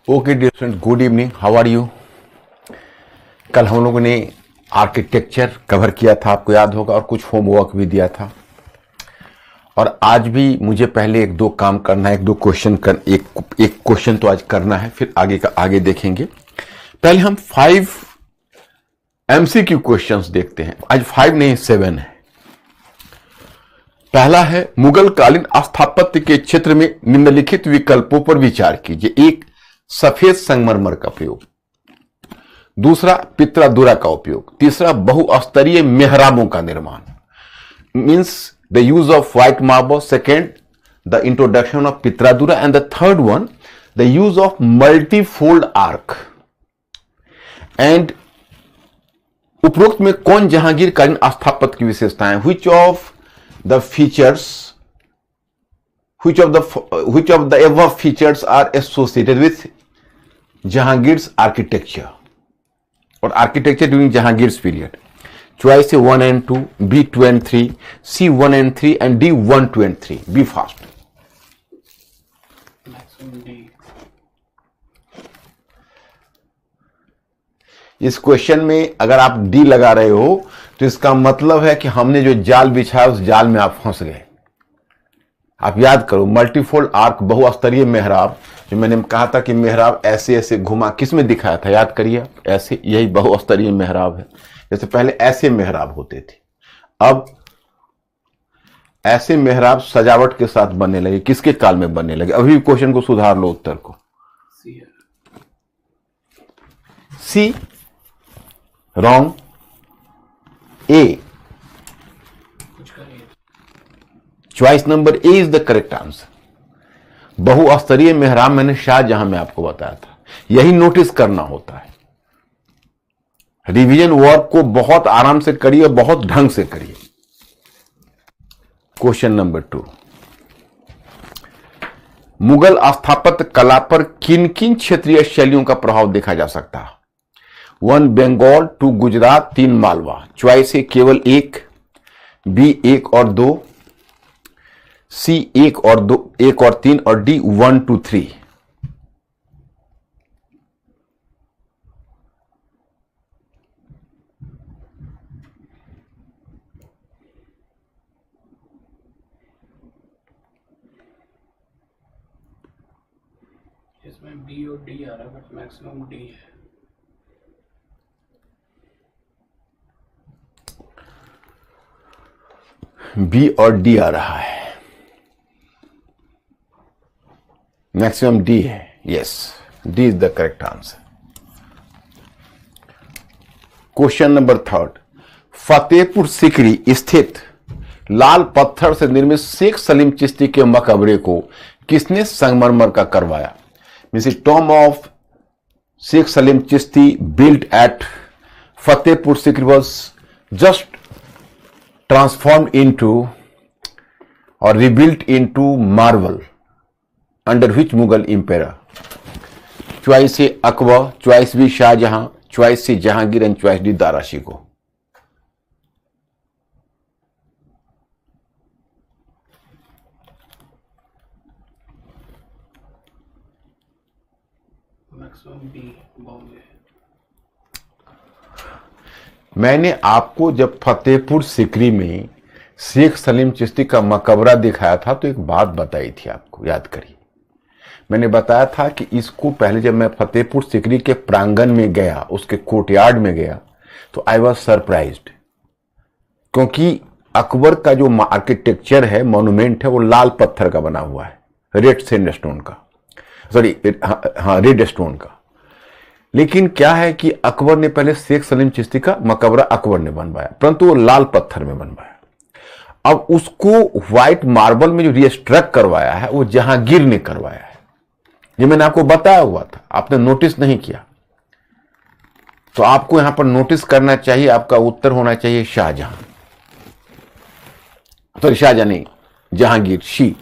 Okay dear student, good evening, how are you. कल हम लोगों ने आर्किटेक्चर कवर किया था, आपको याद होगा, और कुछ होमवर्क भी दिया था। और आज भी मुझे पहले एक दो काम करना है, एक क्वेश्चन तो आज करना है, फिर आगे का आगे देखेंगे। पहले हम 5 MCQ क्वेश्चंस देखते हैं। आज 5 नहीं 7 है। पहला है, मुगल कालीन स्थापत्य के क्षेत्र में निम्नलिखित विकल्पों पर विचार कीजिए। एक, सफेद संगमरमर का प्रयोग। दूसरा, पित्रादुरा का उपयोग। तीसरा, बहुस्तरीय मेहराबों का निर्माण, means the use of white marble. Second, the introduction of pietra dura. And the third one, the use of multifold arch. And उपरोक्त में कौन जहांगीरकालीन स्थापत्य की विशेषताएं, which of the above features are associated with Jahangir's architecture or architecture during Jahangir's period? Choice A 1 and 2, B 2 and 3, C 1 and 3, and D 1, 2 and 3. Be fast. Maximum D. इस question में अगर आप डी लगा रहे हो तो इसका मतलब है कि हमने जो जाल बिछाया उस जाल में आप फंस गए। आप याद करो, मल्टीफोल्ड आर्क, बहुस्तरीय मेहराब, जो मैंने कहा था कि मेहराब ऐसे ऐसे घुमा, किस में दिखाया था, याद करिए आप। ऐसे, यही बहुस्तरीय मेहराब है। जैसे पहले ऐसे मेहराब होते थे, अब ऐसे मेहराब सजावट के साथ बनने लगे। किसके काल में बनने लगे? अभी क्वेश्चन को सुधार लो, उत्तर को। C wrong. A, choice number A is the correct answer. बहुस्तरीय मेहराब मैंने शाहजहां में आपको बताया था। यही नोटिस करना होता है। रिवीजन वर्क को बहुत आराम से करिए और बहुत ढंग से करिए। क्वेश्चन नंबर 2, मुगल स्थापत्य कला पर किन किन क्षेत्रीय शैलियों का प्रभाव देखा जा सकता है? 1 बंगाल, 2 गुजरात, 3 मालवा। चॉइस है केवल 1, बी 1 और 2, सी 1 और 2, 1 और 3, और डी 1, 2, 3। इसमें बी और डी आ रहा है, बट मैक्सिमम डी है। बी और डी आ रहा है, मैक्सिमम डी है। Yes, D is the correct answer. Question number 3, Fatehpur Sikri स्थित लाल पत्थर से निर्मित शेख सलीम चिश्ती के मकबरे को किसने संगमरमर का करवाया? Means tomb of Sheikh Salim Chishti built at Fatehpur Sikri was just transformed into or rebuilt into marble under which Mughal emperor? Choice A Akbar, choice B Shahjahan, choice C Jahangir, and choice D Dara Shikoh. Maximum B Bombay. मैंने आपको जब फतेहपुर सिकरी में शेख सलीम चिश्ती का मकबरा दिखाया था तो एक बात बताई थी आपको, याद करिए। मैंने बताया था कि इसको पहले जब मैं फतेहपुर सिकरी के प्रांगण में गया, उसके कोर्टयार्ड में गया, तो आई वॉज सरप्राइज्ड, क्योंकि अकबर का जो आर्किटेक्चर है, मॉन्यूमेंट है, वो लाल पत्थर का बना हुआ है, रेड सैंडस्टोन का, सॉरी हाँ रेड स्टोन का। लेकिन क्या है कि अकबर ने पहले शेख सलीम चिश्ती का मकबरा अकबर ने बनवाया, परंतु वो लाल पत्थर में बनवाया। अब उसको व्हाइट मार्बल में जो रिस्ट्रक्ट करवाया है वो जहांगीर ने करवाया है। ये मैंने आपको बताया हुआ था, आपने नोटिस नहीं किया। तो आपको यहां पर नोटिस करना चाहिए, आपका उत्तर होना चाहिए शाहजहां। सॉरी, शाहजहां नहीं, Jahangir. She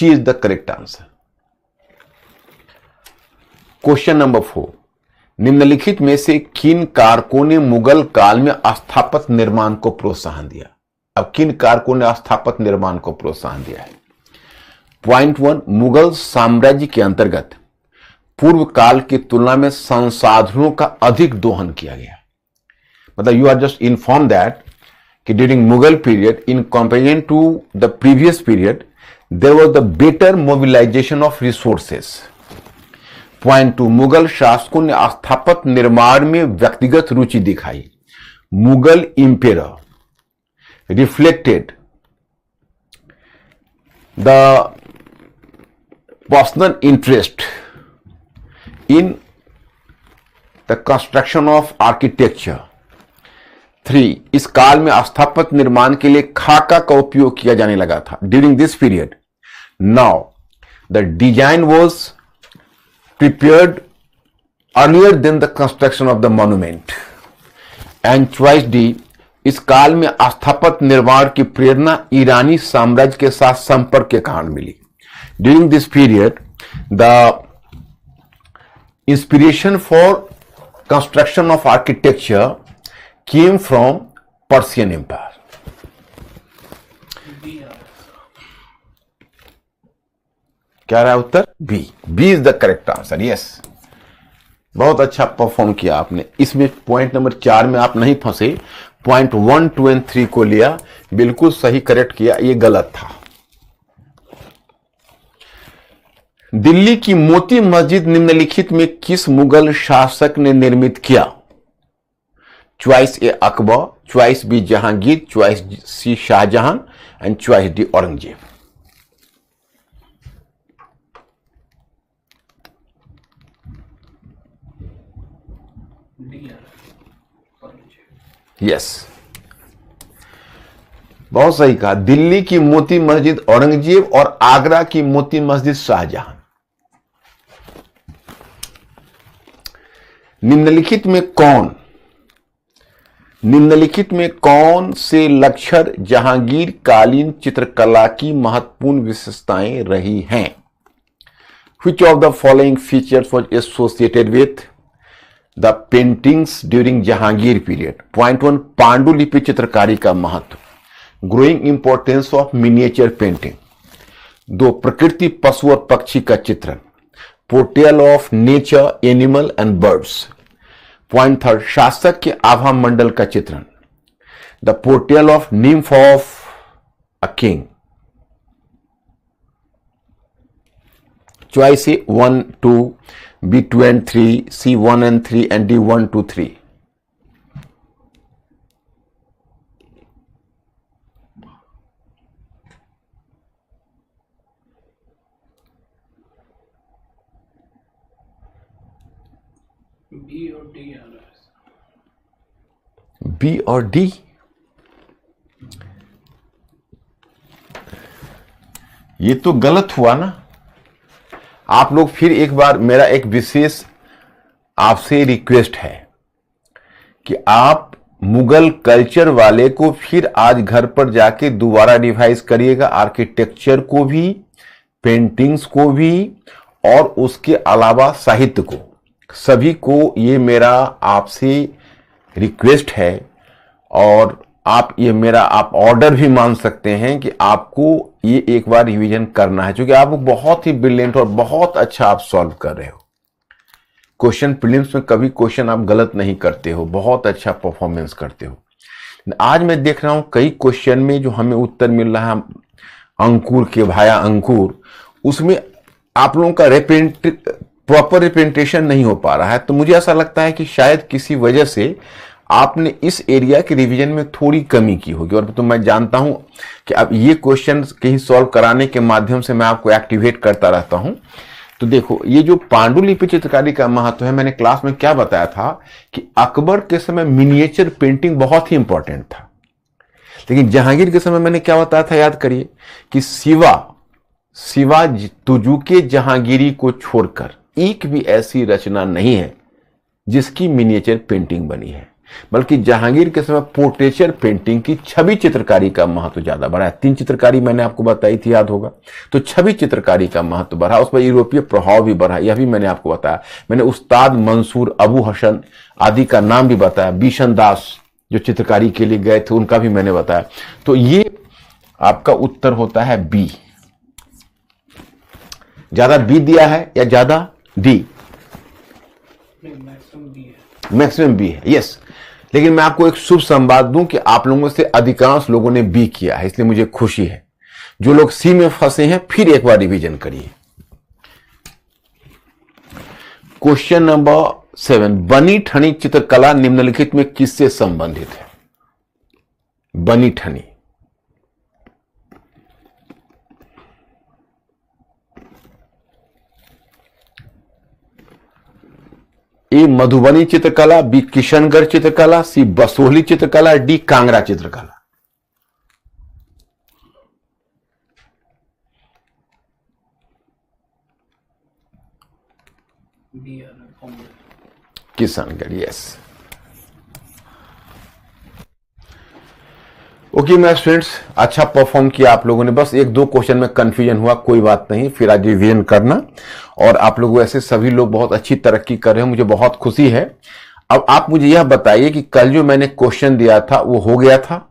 is the correct answer. Question number 4, निम्नलिखित में से किन कारकों ने मुगल काल में स्थापत्य निर्माण को प्रोत्साहन दिया? अब किन कारकों ने स्थापत्य निर्माण को प्रोत्साहन दिया है? पॉइंट 1, मुगल साम्राज्य के अंतर्गत पूर्व काल की तुलना में संसाधनों का अधिक दोहन किया गया। मतलब you are just inform that कि during Mughal period in comparison to the previous period there was the better mobilisation of resources. Point 2, Mughal शासकों ने स्थापत्य निर्माण में व्यक्तिगत रुचि दिखाई। Mughal empire reflected the personal interest in the construction of architecture। 3, इस काल में स्थापत्य निर्माण के लिए खाका का उपयोग किया जाने लगा था। During this period now the design was prepared earlier than the construction of the monument. And choice D, इस काल में स्थापत्य निर्माण की प्रेरणा ईरानी साम्राज्य के साथ संपर्क के कारण मिली। During this period the inspiration for construction of architecture came from Persian Empire। क्या रहा उत्तर? B. B is the correct answer. Yes, बहुत अच्छा परफॉर्म किया आपने। इसमें पॉइंट नंबर 4 में आप नहीं फंसे। पॉइंट 1, 2 एंड 3 को लिया, बिल्कुल सही करेक्ट किया, ये गलत था। दिल्ली की मोती मस्जिद निम्नलिखित में किस मुगल शासक ने निर्मित किया? Choice A Akbar, choice B Jahangir, choice C Shah Jahan and choice D Aurangzeb. Yes, बहुत सही कहा। दिल्ली की मोती मस्जिद औरंगजेब और आगरा की मोती मस्जिद शाहजहां। निम्नलिखित में कौन से लक्षण जहांगीर कालीन चित्रकला की महत्वपूर्ण विशेषताएं रही हैं? Which of the following features was associated with the paintings during Jahangir period? Point 1, पांडुलिपि चित्रकारी का महत्व। Growing importance of miniature painting. 2, प्रकृति पशु और पक्षी का चित्रण। Portrayal of nature, animal and birds. Point 3, शासक के आभा मंडल का चित्रण। The portrayal of nymph of a king. Choice A 1, 2, B 2 and 3, C 1 and 3 and D 1, 2, 3। B और डी आ रहा है। बी और डी? ये तो गलत हुआ ना। आप लोग फिर एक बार, मेरा एक विशेष आपसे रिक्वेस्ट है कि आप मुगल कल्चर वाले को फिर आज घर पर जाके दोबारा रिवाइज करिएगा। आर्किटेक्चर को भी, पेंटिंग्स को भी, और उसके अलावा साहित्य को, सभी को ये मेरा आपसे रिक्वेस्ट है। और आप ये मेरा आप ऑर्डर भी मान सकते हैं कि आपको ये एक बार रिवीजन करना है, क्योंकि आप बहुत ही ब्रिलियंट और बहुत अच्छा आप सॉल्व कर रहे हो। क्वेश्चन प्रीलिम्स में कभी क्वेश्चन आप गलत नहीं करते हो, बहुत अच्छा परफॉर्मेंस करते हो। आज मैं देख रहा हूं कई क्वेश्चन में जो हमें उत्तर मिल रहा है अंकुर के भाया अंकुर, उसमें आप लोगों का प्रॉपर रिप्रेजेंटेशन नहीं हो पा रहा है। तो मुझे ऐसा लगता है कि शायद किसी वजह से आपने इस एरिया के रिवीजन में थोड़ी कमी की होगी। और तो मैं जानता हूं कि अब ये क्वेश्चन कहीं सॉल्व कराने के माध्यम से मैं आपको एक्टिवेट करता रहता हूं। तो देखो, ये जो पांडुलिपि चित्रकारी का महत्व है, मैंने क्लास में क्या बताया था कि अकबर के समय मिनिएचर पेंटिंग बहुत ही इंपॉर्टेंट था। लेकिन जहांगीर के समय मैंने क्या बताया था, याद करिए, कि सिवा तुजुके जहांगीरी को छोड़कर एक भी ऐसी रचना नहीं है जिसकी मिनिएचर पेंटिंग बनी है। बल्कि जहांगीर के समय पोर्ट्रेचर पेंटिंग की छवि चित्रकारी का महत्व ज्यादा बढ़ा है। 3 चित्रकारी मैंने आपको बताई थी, याद होगा। तो छवि चित्रकारी का महत्व बढ़ा, उस पर यूरोपीय प्रभाव भी बढ़ा, यह भी मैंने आपको बताया। मैंने उस्ताद मंसूर, अबू हसन आदि का नाम भी बताया। बिशन दास जो चित्रकारी के लिए गए थे, उनका भी मैंने बताया। तो ये आपका उत्तर होता है बी। ज्यादा बी दिया है या ज्यादा डी? मैक्सिमम बी है। मैक्सिमम बी है, यस। लेकिन मैं आपको एक शुभ संवाद दूं कि आप लोगों से अधिकांश लोगों ने बी किया है, इसलिए मुझे खुशी है। जो लोग सी में फंसे हैं फिर एक बार रिवीजन करिए। क्वेश्चन नंबर 7, बनी ठनी चित्रकला निम्नलिखित में किससे संबंधित है? बनी ठनी, ए मधुबनी चित्रकला, बी किशनगढ़ चित्रकला, सी बसोहली चित्रकला, डी कांगड़ा चित्रकला। बी आ रहा है कॉमन। किशनगढ़, यस। ओके मेरे स्टूडेंट्स, अच्छा परफॉर्म किया आप लोगों ने। बस एक दो क्वेश्चन में कंफ्यूजन हुआ, कोई बात नहीं, फिर आज रिवीजन करना। और आप लोग वैसे सभी लोग बहुत अच्छी तरक्की कर रहे हैं, मुझे बहुत खुशी है। अब आप मुझे यह बताइए कि कल जो मैंने क्वेश्चन दिया था वो हो गया था?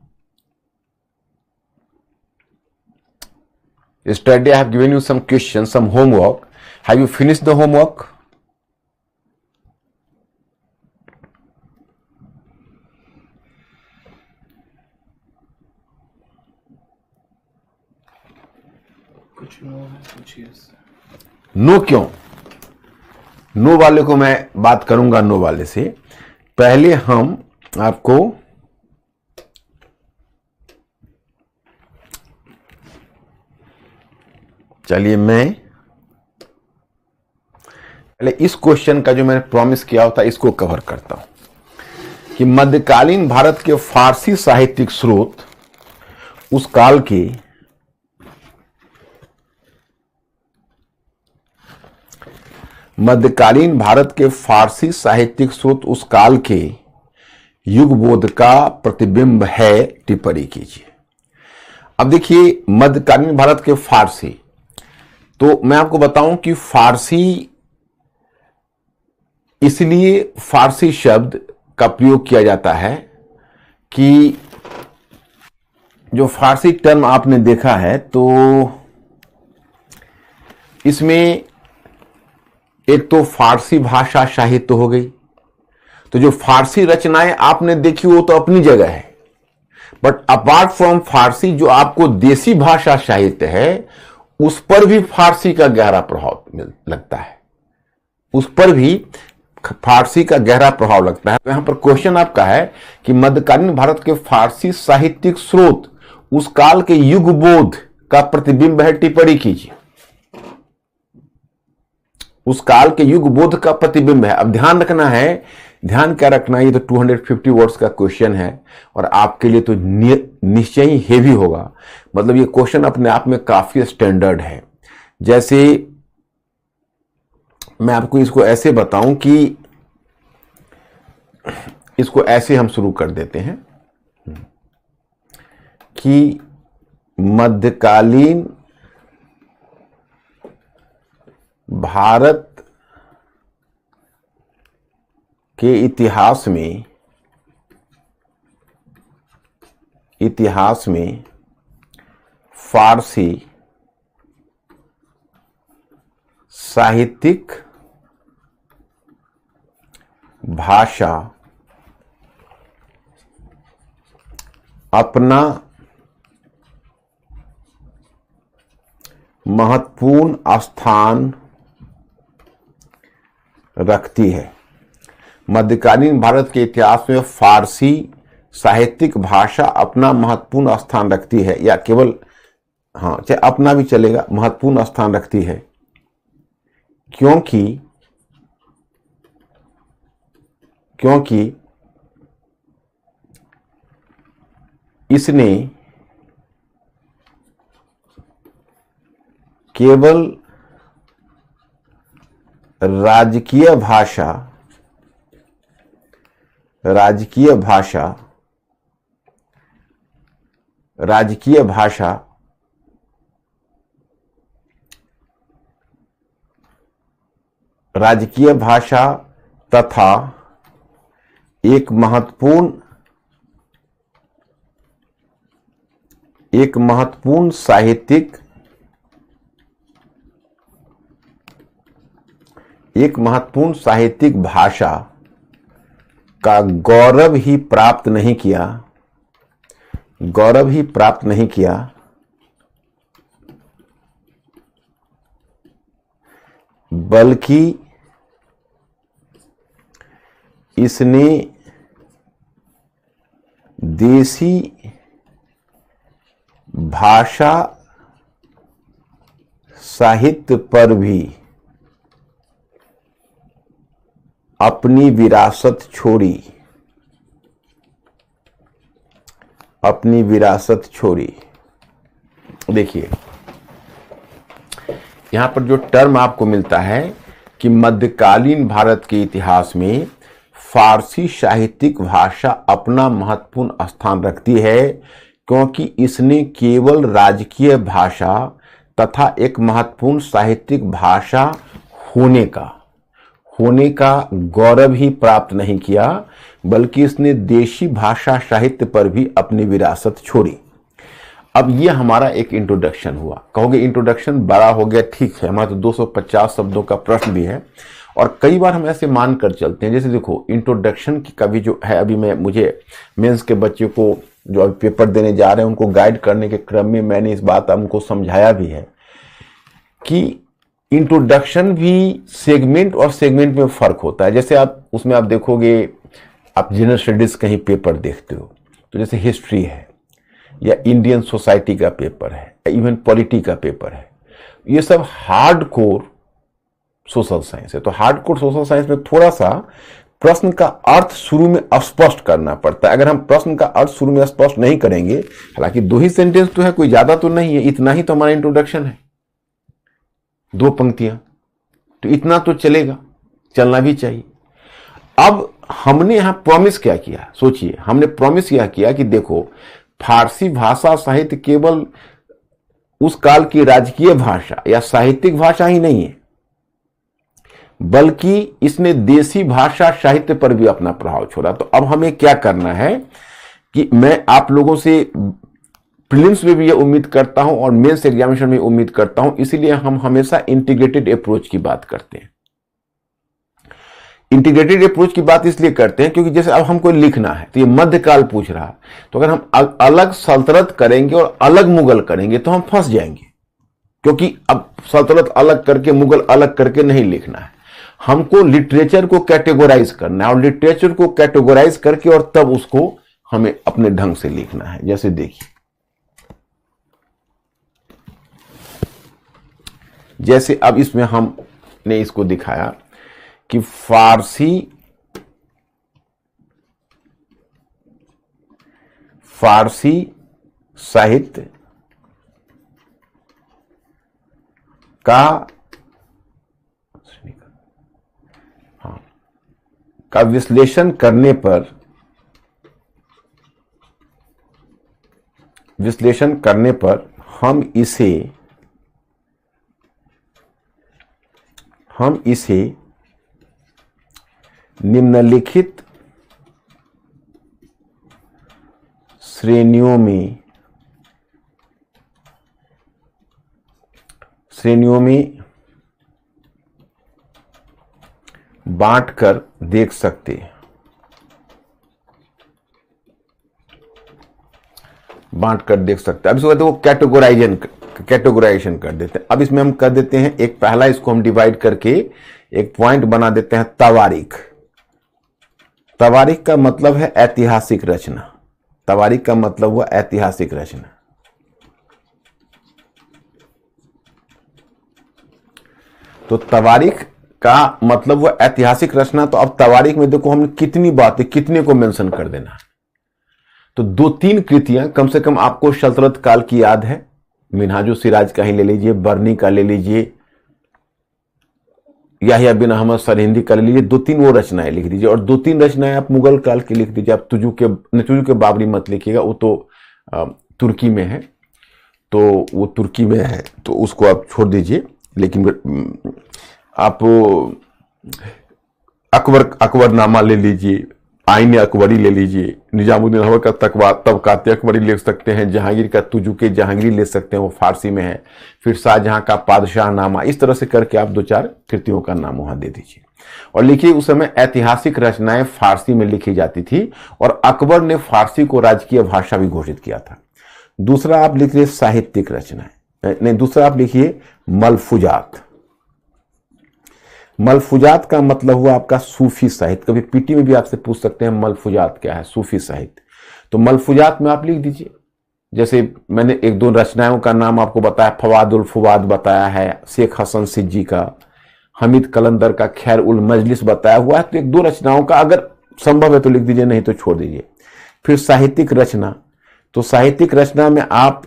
Yesterday I have given you some questions, some homework. Have you finished the homework? कुछ नो है, कुछ यस। नो क्यों? नो वाले को मैं बात करूंगा, नो वाले से पहले हम आपको चलिए मैं पहले इस क्वेश्चन का जो मैंने प्रॉमिस किया था इसको कवर करता हूं कि मध्यकालीन भारत के फारसी साहित्यिक स्रोत उस काल के मध्यकालीन भारत के फारसी साहित्यिक स्रोत उस काल के युगबोध का प्रतिबिंब है, टिप्पणी कीजिए। अब देखिए मध्यकालीन भारत के फारसी, तो मैं आपको बताऊं कि फारसी, इसलिए फारसी शब्द का प्रयोग किया जाता है कि जो फारसी टर्म आपने देखा है तो इसमें एक तो फारसी भाषा साहित्य हो गई, तो जो फारसी रचनाएं आपने देखी वो तो अपनी जगह है, बट अपार्ट फ्रॉम फारसी जो आपको देसी भाषा साहित्य है उस पर भी फारसी का गहरा प्रभाव लगता है, उस पर भी फारसी का गहरा प्रभाव लगता है। तो यहां पर क्वेश्चन आपका है कि मध्यकालीन भारत के फारसी साहित्यिक स्रोत उस काल के युगबोध का प्रतिबिंब है, टिप्पणी कीजिए। उस काल के युगबोध का प्रतिबिंब है। अब ध्यान रखना है, ध्यान क्या रखना है, ये तो 250 वर्ड्स का क्वेश्चन है और आपके लिए तो निश्चय ही हेवी होगा। मतलब ये क्वेश्चन अपने आप में काफी स्टैंडर्ड है। जैसे मैं आपको इसको ऐसे बताऊं कि इसको ऐसे हम शुरू कर देते हैं कि मध्यकालीन भारत के इतिहास में फारसी साहित्यिक भाषा अपना महत्वपूर्ण स्थान रखती है। मध्यकालीन भारत के इतिहास में फारसी साहित्यिक भाषा अपना महत्वपूर्ण स्थान रखती है, या केवल चाहे अपना भी चलेगा, महत्वपूर्ण स्थान रखती है क्योंकि इसने केवल राजकीय भाषा तथा एक महत्वपूर्ण साहित्यिक एक महत्वपूर्ण साहित्यिक भाषा का गौरव ही प्राप्त नहीं किया, गौरव ही प्राप्त नहीं किया, बल्कि इसने देसी भाषा साहित्य पर भी अपनी विरासत छोड़ी, अपनी विरासत छोड़ी। देखिए यहां पर जो टर्म आपको मिलता है कि मध्यकालीन भारत के इतिहास में फारसी साहित्यिक भाषा अपना महत्वपूर्ण स्थान रखती है, क्योंकि इसने केवल राजकीय भाषा तथा एक महत्वपूर्ण साहित्यिक भाषा होने का गौरव ही प्राप्त नहीं किया, बल्कि इसने देशी भाषा साहित्य पर भी अपनी विरासत छोड़ी। अब ये हमारा एक इंट्रोडक्शन हुआ। कहोगे इंट्रोडक्शन बड़ा हो गया, ठीक है, हमारा तो 250 शब्दों का प्रश्न भी है और कई बार हम ऐसे मान कर चलते हैं। जैसे देखो इंट्रोडक्शन की कभी जो है, अभी मुझे मेंस के बच्चों को जो अभी पेपर देने जा रहे हैं उनको गाइड करने के क्रम में मैंने इस बात उनको समझाया भी है कि इंट्रोडक्शन भी सेगमेंट और सेगमेंट में फर्क होता है। जैसे उसमें आप देखोगे, आप जनरल स्टडीज कहीं पेपर देखते हो तो जैसे हिस्ट्री है या इंडियन सोसाइटी का पेपर है या इवन पॉलिटी का पेपर है, ये सब हार्डकोर सोशल साइंस है। तो हार्डकोर सोशल साइंस में थोड़ा सा प्रश्न का अर्थ शुरू में स्पष्ट करना पड़ता है। अगर हम प्रश्न का अर्थ शुरू में स्पष्ट नहीं करेंगे, हालांकि 2 ही सेंटेंस तो है, कोई ज्यादा तो नहीं है, इतना ही तो हमारा इंट्रोडक्शन है, 2 पंक्तियां, तो इतना तो चलेगा, चलना भी चाहिए। अब हमने यहां प्रॉमिस क्या किया, सोचिए, हमने प्रॉमिस यह किया कि देखो फारसी भाषा साहित्य केवल उस काल की राजकीय भाषा या साहित्यिक भाषा ही नहीं है, बल्कि इसने देसी भाषा साहित्य पर भी अपना प्रभाव छोड़ा। तो अब हमें क्या करना है कि मैं आप लोगों से प्रीलिम्स में भी ये उम्मीद करता हूं और मेंस एग्जामिनेशन में उम्मीद करता हूं, इसीलिए हम हमेशा इंटीग्रेटेड अप्रोच की बात करते हैं। इंटीग्रेटेड अप्रोच की बात इसलिए करते हैं क्योंकि जैसे अब हमको लिखना है तो ये मध्यकाल पूछ रहा है, तो अगर हम अलग सल्तनत करेंगे और अलग मुगल करेंगे तो हम फंस जाएंगे, क्योंकि अब सल्तनत अलग करके मुगल अलग करके नहीं लिखना है। हमको लिटरेचर को कैटेगोराइज करना है और लिटरेचर को कैटेगोराइज करके और तब उसको हमें अपने ढंग से लिखना है। जैसे देखिए, जैसे अब इसमें हमने इसको दिखाया कि फारसी साहित्य का विश्लेषण करने पर हम इसे निम्नलिखित श्रेणियों में बांट कर देख सकते हैं। अब इसको कहते हैं कैटेगोराइजेशन कर देते हैं। अब इसमें हम कर देते हैं एक पहला, इसको हम डिवाइड करके एक पॉइंट बना देते हैं तवारीख। तवारीख का मतलब है ऐतिहासिक रचना। तवारीख का मतलब हुआ ऐतिहासिक रचना। तो तवारीख का मतलब हुआ ऐतिहासिक रचना। तो अब तवारीख में देखो हमने कितनी बातें, कितने को मेंशन कर देना है। तो 2-3 कृतियां कम से कम आपको सल्तनत काल की याद है, मिन्हाजुल सिराज का ही ले लीजिए, बरनी का ले लीजिए, याहिया बिन अहमद सरहिंदी का ले लीजिए, 2-3 वो रचनाएं लिख दीजिए और 2-3 रचनाएं आप मुगल काल की लिख दीजिए। आप तुजू के बाबरी मत लिखिएगा, वो तो तुर्की में है, तो वो तुर्की में है तो उसको आप छोड़ दीजिए। लेकिन आप अकबरनामा ले लीजिए, आईन अकबरी ले लीजिए, निजामुद्दीन औलख का तबकात अकबरी ले सकते हैं, जहांगीर का तुजुके जहांगीरी ले सकते हैं, वो फारसी में है। फिर शाहजहां का पादशाह नामा, इस तरह से करके आप 2-4 कृतियों का नाम वहां दे दीजिए। और लिखिए, उस समय ऐतिहासिक रचनाएं फारसी में लिखी जाती थी और अकबर ने फारसी को राजकीय भाषा भी घोषित किया था। दूसरा आप लिखिए साहित्यिक रचनाएं, नहीं, दूसरा आप लिखिए मलफूजात। मलफूजात का मतलब हुआ आपका सूफी साहित्य। कभी पीटी में भी आपसे पूछ सकते हैं मलफूजात क्या है, सूफी साहित्य। तो मलफूजात में आप लिख दीजिए, जैसे मैंने 1-2 रचनाओं का नाम आपको बताया, फवादुल फुवाद बताया है, शेख हसन सिज्जी का, हमीद कलंदर का खैर उल मजलिस बताया हुआ है। तो 1-2 रचनाओं का अगर संभव है तो लिख दीजिए, नहीं तो छोड़ दीजिए। फिर साहित्यिक रचना, तो साहित्यिक रचना में आप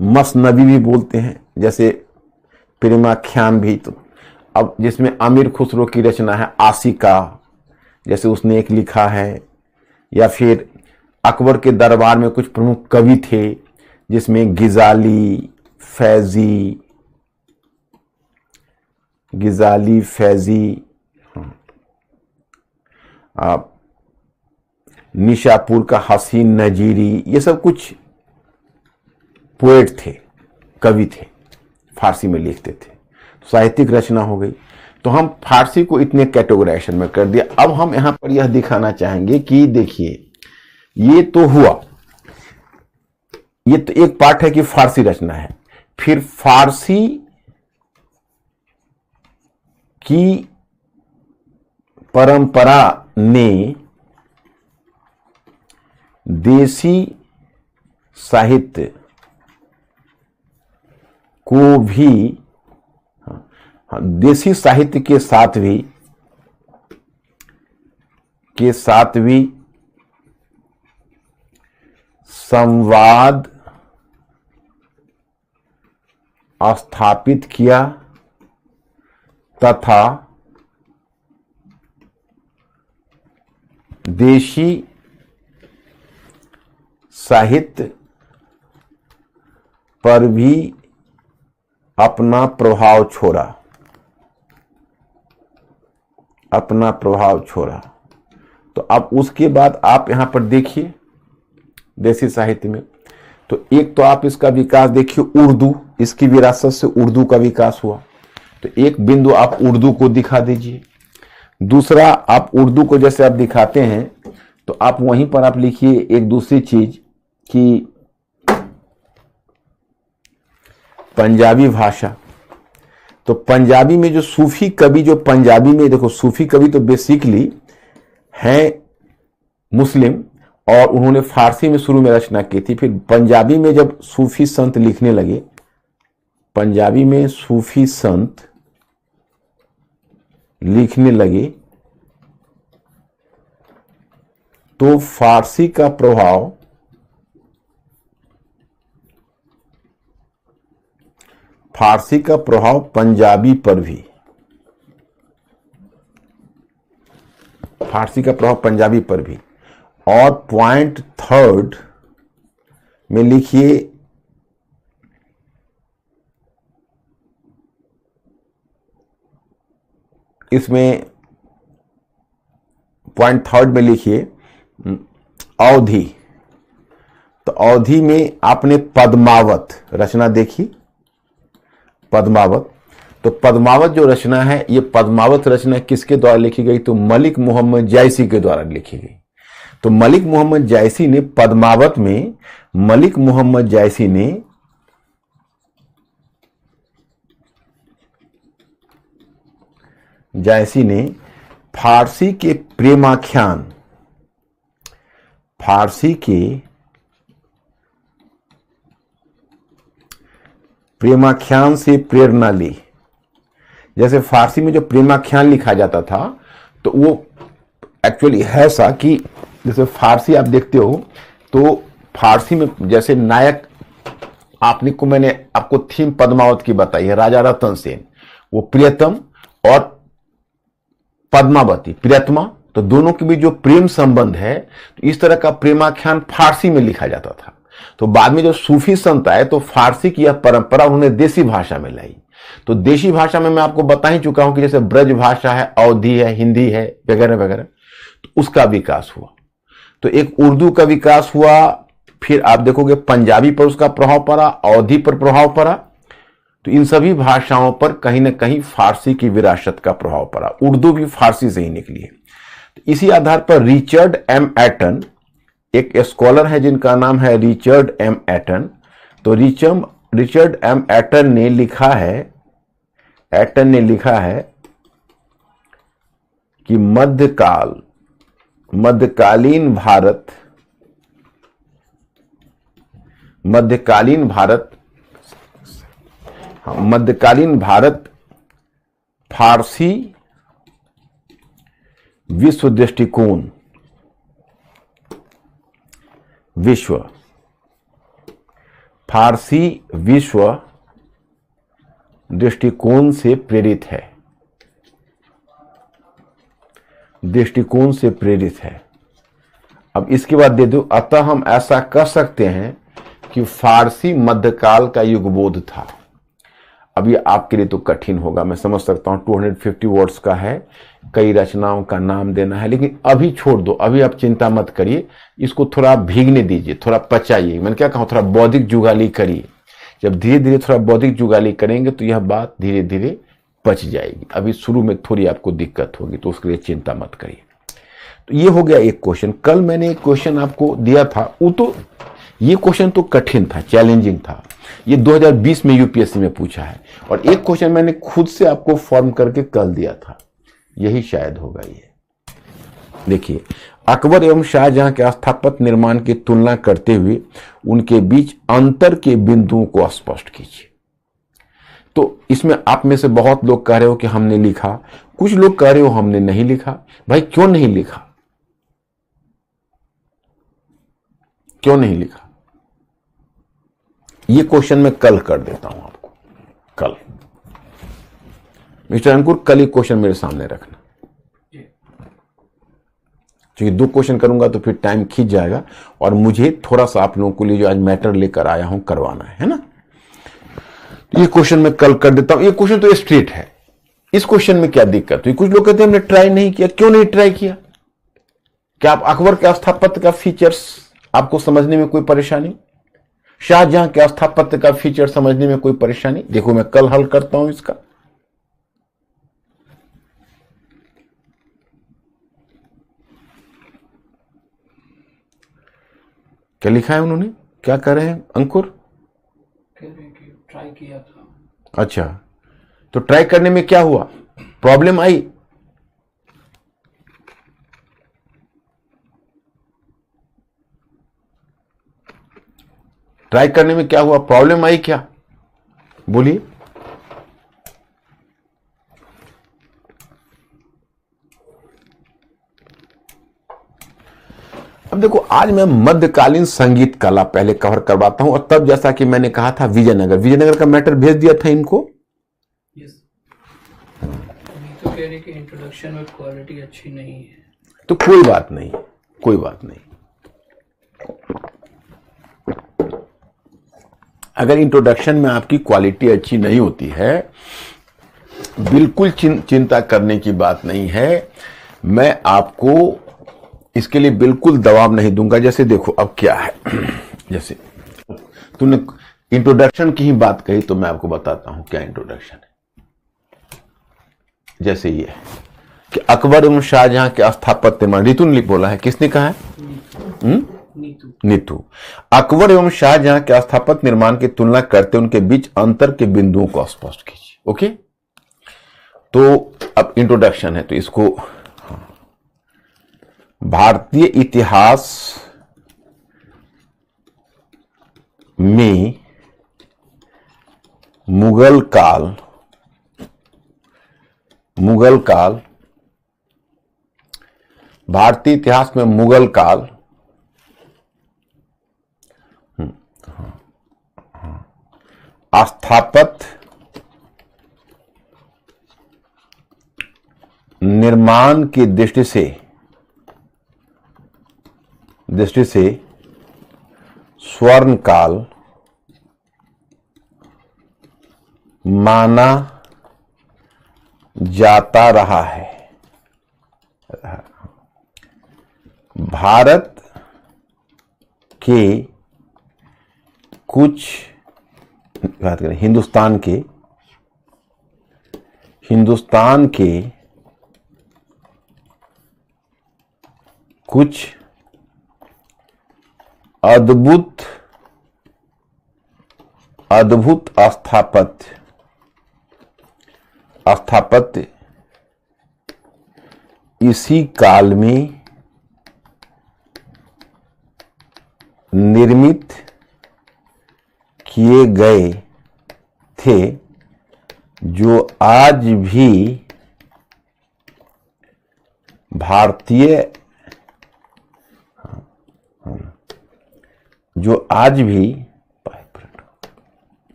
मसनवी भी बोलते हैं, जैसे प्रेमाख्यान भी। तो अब जिसमें अमीर खुसरो की रचना है आशिका, जैसे उसने एक लिखा है, या फिर अकबर के दरबार में कुछ प्रमुख कवि थे जिसमें गिजाली, फैजी, निशापुर का हसीन नजीरी, ये सब कुछ पोएट थे, कवि थे, फारसी में लिखते थे। तो साहित्यिक रचना हो गई। तो हम फारसी को इतने कैटेगराइजेशन में कर दिया। अब हम यहां पर यह दिखाना चाहेंगे कि देखिए, ये तो हुआ, ये तो एक पार्ट है कि फारसी रचना है। फिर फारसी की परंपरा ने देसी साहित्य को भी, देसी साहित्य के साथ भी संवाद स्थापित किया तथा देशी साहित्य पर भी अपना प्रभाव छोड़ा। तो अब उसके बाद आप यहां पर देखिए देसी साहित्य में, तो एक तो आप इसका विकास देखिए, उर्दू, इसकी विरासत से उर्दू का विकास हुआ। तो एक बिंदु आप उर्दू को दिखा दीजिए। दूसरा, आप उर्दू को जैसे आप दिखाते हैं तो आप वहीं पर आप लिखिए एक दूसरी चीज कि पंजाबी भाषा। तो पंजाबी में जो सूफी कवि, जो पंजाबी में, देखो सूफी कवि तो बेसिकली हैं मुस्लिम, और उन्होंने फारसी में शुरू में रचना की थी। फिर पंजाबी में जब सूफी संत लिखने लगे, पंजाबी में सूफी संत लिखने लगे, तो फारसी का प्रभाव पंजाबी पर भी, और पॉइंट 3 में लिखिए इसमें पॉइंट 3 में लिखिए अवधी। तो अवधी में आपने पद्मावत रचना देखी, पद्मावत। तो पद्मावत जो रचना है, ये पद्मावत रचना किसके द्वारा लिखी गई? तो मलिक मोहम्मद जायसी के द्वारा लिखी गई। तो मलिक मोहम्मद जायसी ने पद्मावत में, मलिक मोहम्मद जायसी ने फारसी के प्रेमाख्यान से प्रेरणा ली। जैसे फारसी में जो प्रेमाख्यान लिखा जाता था, तो वो एक्चुअली है सा कि जैसे फारसी आप देखते हो तो फारसी में जैसे नायक, मैंने आपको थीम पद्मावत की बताई है, राजा रतन सेन, वो प्रियतम और पद्मावती, प्रियतमा, तो दोनों के बीच जो प्रेम संबंध है, तो इस तरह का प्रेमाख्यान फारसी में लिखा जाता था। तो बाद में जो सूफी संत आए तो फारसी की यह परंपरा उन्होंने देसी भाषा में लाई। तो देशी भाषा में मैं आपको बता ही चुका हूं कि जैसे ब्रज भाषा है, अवधी है, हिंदी है, वगैरह वगैरह, तो उसका विकास हुआ। तो एक उर्दू का विकास हुआ, फिर आप देखोगे पंजाबी पर उसका प्रभाव पड़ा, अवधी पर प्रभाव पड़ा, तो इन सभी भाषाओं पर कहीं ना कहीं फारसी की विरासत का प्रभाव पड़ा। उर्दू भी फारसी से ही निकली है। तो इसी आधार पर रिचर्ड एम एटन, एक स्कॉलर है जिनका नाम है रिचर्ड एम एटन, तो रिचर्ड एम एटन ने लिखा है कि मध्यकालीन भारत फारसी विश्व दृष्टिकोण से प्रेरित है। अब इसके बाद दे दो, अतः हम ऐसा कह सकते हैं कि फारसी मध्यकाल का युगबोध था। अब ये आपके लिए तो कठिन होगा, मैं समझ सकता हूं, 250 वर्ड्स का है, कई रचनाओं का नाम देना है, लेकिन अभी छोड़ दो, अभी आप चिंता मत करिए, इसको थोड़ा भीगने दीजिए, थोड़ा पचाइए। मैंने क्या कहा, थोड़ा बौद्धिक जुगाली करिए। जब धीरे धीरे थोड़ा बौद्धिक जुगाली करेंगे तो यह बात धीरे धीरे पच जाएगी। अभी शुरू में थोड़ी आपको दिक्कत होगी, तो उसके लिए चिंता मत करिए। तो ये हो गया एक क्वेश्चन। कल मैंने एक क्वेश्चन आपको दिया था, ये क्वेश्चन तो कठिन था, चैलेंजिंग था। ये 2020 में यूपीएससी में पूछा है, और एक क्वेश्चन मैंने खुद से आपको फॉर्म करके कल दिया था, यही शायद होगा ये। देखिए, अकबर एवं शाहजहां के स्थापत्य निर्माण की तुलना करते हुए उनके बीच अंतर के बिंदुओं को स्पष्ट कीजिए। तो इसमें आप में से बहुत लोग कह रहे हो कि हमने लिखा, कुछ लोग कह रहे हो हमने नहीं लिखा। भाई क्यों नहीं लिखा? क्यों नहीं लिखा? ये क्वेश्चन मैं कल कर देता हूं आपको। कल मिस्टर अंकुर, कल ही क्वेश्चन मेरे सामने रखना, क्योंकि 2 क्वेश्चन करूंगा तो फिर टाइम खींच जाएगा, और मुझे थोड़ा सा आप लोगों के लिए जो आज मैटर लेकर आया हूं करवाना है ना। ये क्वेश्चन मैं कल कर देता हूं। ये क्वेश्चन तो स्ट्रेट है, इस क्वेश्चन में क्या दिक्कत हुई? कुछ लोग कहते हैं हमने ट्राई नहीं किया। क्यों नहीं ट्राई किया? क्या आप अकबर के स्थापत्य का फीचर्स आपको समझने में कोई परेशानी? शाहजहां के स्थापत्य का फीचर समझने में कोई परेशानी? देखो, मैं कल हल करता हूं इसका। क्या लिखा है उन्होंने? क्या कह रहे हैं अंकुर? कह रहे हैं कि ट्राई किया था। अच्छा, तो ट्राई करने में क्या हुआ? प्रॉब्लम आई? ट्राई करने में क्या हुआ? प्रॉब्लम आई क्या? बोलिए। अब देखो, आज मैं मध्यकालीन संगीत कला पहले कवर करवाता हूं, और तब जैसा कि मैंने कहा था विजयनगर का मैटर भेज दिया था इनको। यस, अभी तो कह रहे कि इंट्रोडक्शन में क्वालिटी अच्छी नहीं है। तो कोई बात नहीं, कोई बात नहीं। अगर इंट्रोडक्शन में आपकी क्वालिटी अच्छी नहीं होती है, बिल्कुल चिंता करने की बात नहीं है। मैं आपको इसके लिए बिल्कुल दबाव नहीं दूंगा। जैसे देखो, अब क्या है, जैसे तूने इंट्रोडक्शन की ही बात कही, तो मैं आपको बताता हूं क्या इंट्रोडक्शन है। जैसे ये कि अकबर एवं शाहजहां के स्थापत्य निर्माण, ऋतु ने बोला है, किसने कहा है? नीतू। अकबर एवं शाहजहां के स्थापत्य निर्माण की तुलना करते उनके बीच अंतर के बिंदुओं को स्पष्ट कीजिए। ओके, तो अब इंट्रोडक्शन है, तो इसको भारतीय इतिहास में मुगल काल भारतीय इतिहास में मुगल काल स्थापत्य निर्माण की दृष्टि से स्वर्ण काल माना जाता रहा है। भारत के कुछ बात करें हिंदुस्तान के कुछ अद्भुत स्थापत्य इसी काल में निर्मित किए गए थे, जो आज भी भारतीय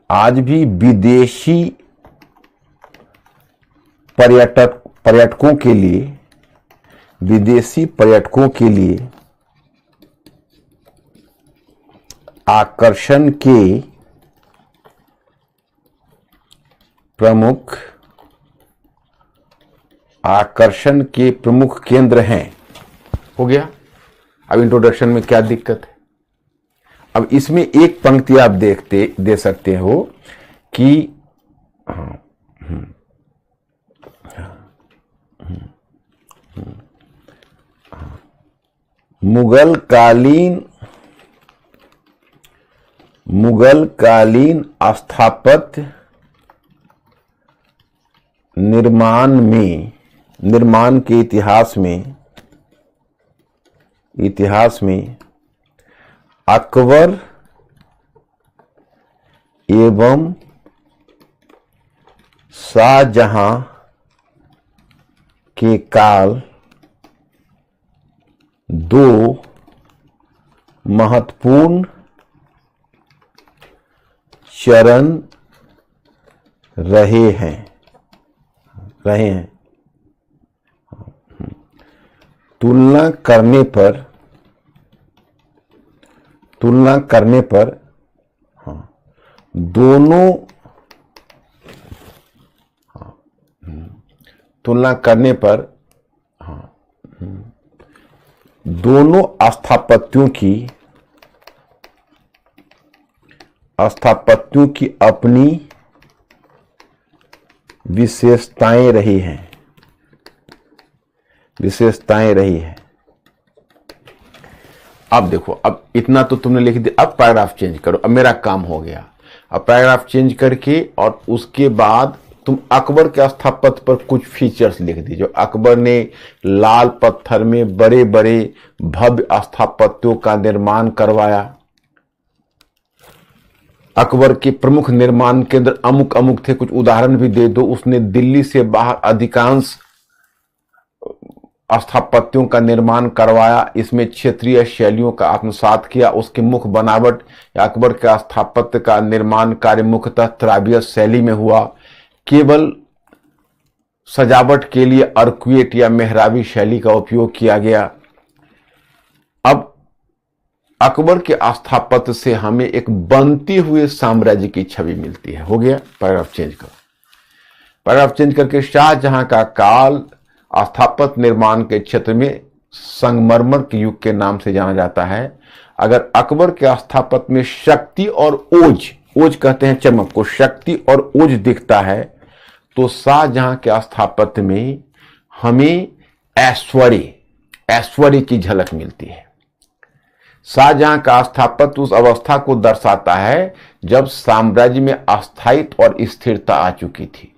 आज भी विदेशी पर्यटकों के लिए आकर्षण के प्रमुख केंद्र हैं। हो गया। अब इंट्रोडक्शन में क्या दिक्कत है? अब इसमें एक पंक्ति आप दे सकते हो कि मुगल कालीन स्थापत्य निर्माण के इतिहास में अकबर एवं शाहजहां के काल दो महत्वपूर्ण चरण रहे हैं। तुलना करने पर दोनों स्थापत्यों की अपनी विशेषताएं रही हैं। अब देखो, अब इतना तो तुमने लिख दिया, अब पैराग्राफ चेंज करो। अब मेरा काम हो गया। अब पैराग्राफ चेंज करके और उसके बाद तुम अकबर के स्थापत्य पर कुछ फीचर्स लिख दीजिए। अकबर ने लाल पत्थर में बड़े बड़े भव्य स्थापत्यों का निर्माण करवाया। अकबर के प्रमुख निर्माण केंद्र अमुक अमुक थे, कुछ उदाहरण भी दे दो। उसने दिल्ली से बाहर अधिकांश स्थापत्यों का निर्माण करवाया। इसमें क्षेत्रीय शैलियों का आत्मसात किया। उसके मुख्य बनावट या अकबर के स्थापत्य का निर्माण कार्य मुख्यतः त्राविय शैली में हुआ। केवल सजावट के लिए अर्कुएट या मेहराबी शैली का उपयोग किया गया। अब अकबर के स्थापत्य से हमें एक बनते हुए साम्राज्य की छवि मिलती है। हो गया। पैराग्राफ चेंज करो। पैराग्राफ चेंज करके शाहजहां का काल स्थापत्य निर्माण के क्षेत्र में संगमरमर के युग के नाम से जाना जाता है। अगर अकबर के स्थापत्य में शक्ति और ओज कहते हैं चमक को, शक्ति और ओज दिखता है, तो शाहजहां के स्थापत्य में हमें ऐश्वर्य की झलक मिलती है। शाहजहां का स्थापत्य उस अवस्था को दर्शाता है जब साम्राज्य में अस्थायित्व और स्थिरता आ चुकी थी।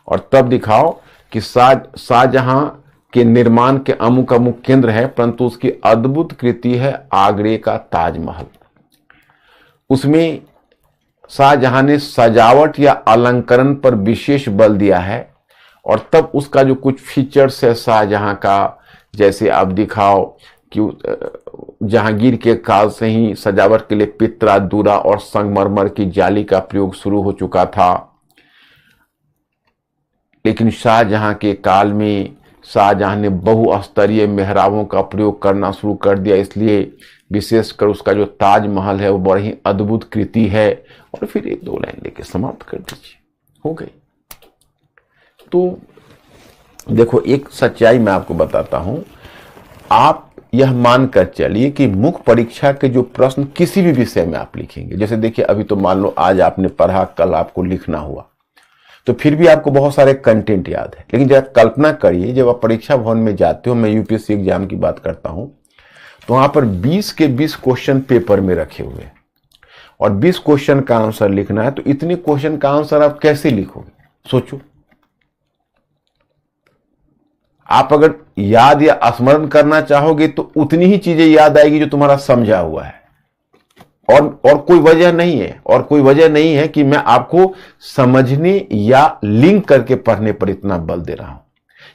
और तब दिखाओ कि शाहजहां के निर्माण के अमुक अमुक केंद्र है, परंतु उसकी अद्भुत कृति है आगरे का ताजमहल। उसमें शाहजहां ने सजावट या अलंकरण पर विशेष बल दिया है। और तब उसका जो कुछ फीचर्स है शाहजहां का, जैसे आप दिखाओ कि जहांगीर के काल से ही सजावट के लिए पितरा, दूरा और संगमरमर की जाली का प्रयोग शुरू हो चुका था। लेकिन शाहजहां के काल में शाहजहां ने बहुस्तरीय मेहराबों का प्रयोग करना शुरू कर दिया। इसलिए विशेषकर उसका जो ताजमहल है वो बड़ी ही अद्भुत कृति है, और फिर 1-2 लाइन लेके समाप्त कर दीजिए, हो गई। तो देखो, एक सच्चाई मैं आपको बताता हूं, आप यह मानकर चलिए कि मुख्य परीक्षा के जो प्रश्न किसी भी विषय में आप लिखेंगे, जैसे देखिए अभी तो मान लो आज आपने पढ़ा, कल आपको लिखना हुआ, तो फिर भी आपको बहुत सारे कंटेंट याद है। लेकिन जब कल्पना करिए, जब आप परीक्षा भवन में जाते हो, मैं यूपीएससी एग्जाम की बात करता हूं, तो वहां पर 20 के 20 क्वेश्चन पेपर में रखे हुए हैं और 20 क्वेश्चन का आंसर लिखना है। तो इतने क्वेश्चन का आंसर आप कैसे लिखोगे, सोचो। आप अगर याद या स्मरण करना चाहोगे तो उतनी ही चीजें याद आएगी जो तुम्हारा समझा हुआ है, और कोई वजह नहीं है, और कोई वजह नहीं है कि मैं आपको समझने या लिंक करके पढ़ने पर इतना बल दे रहा हूं,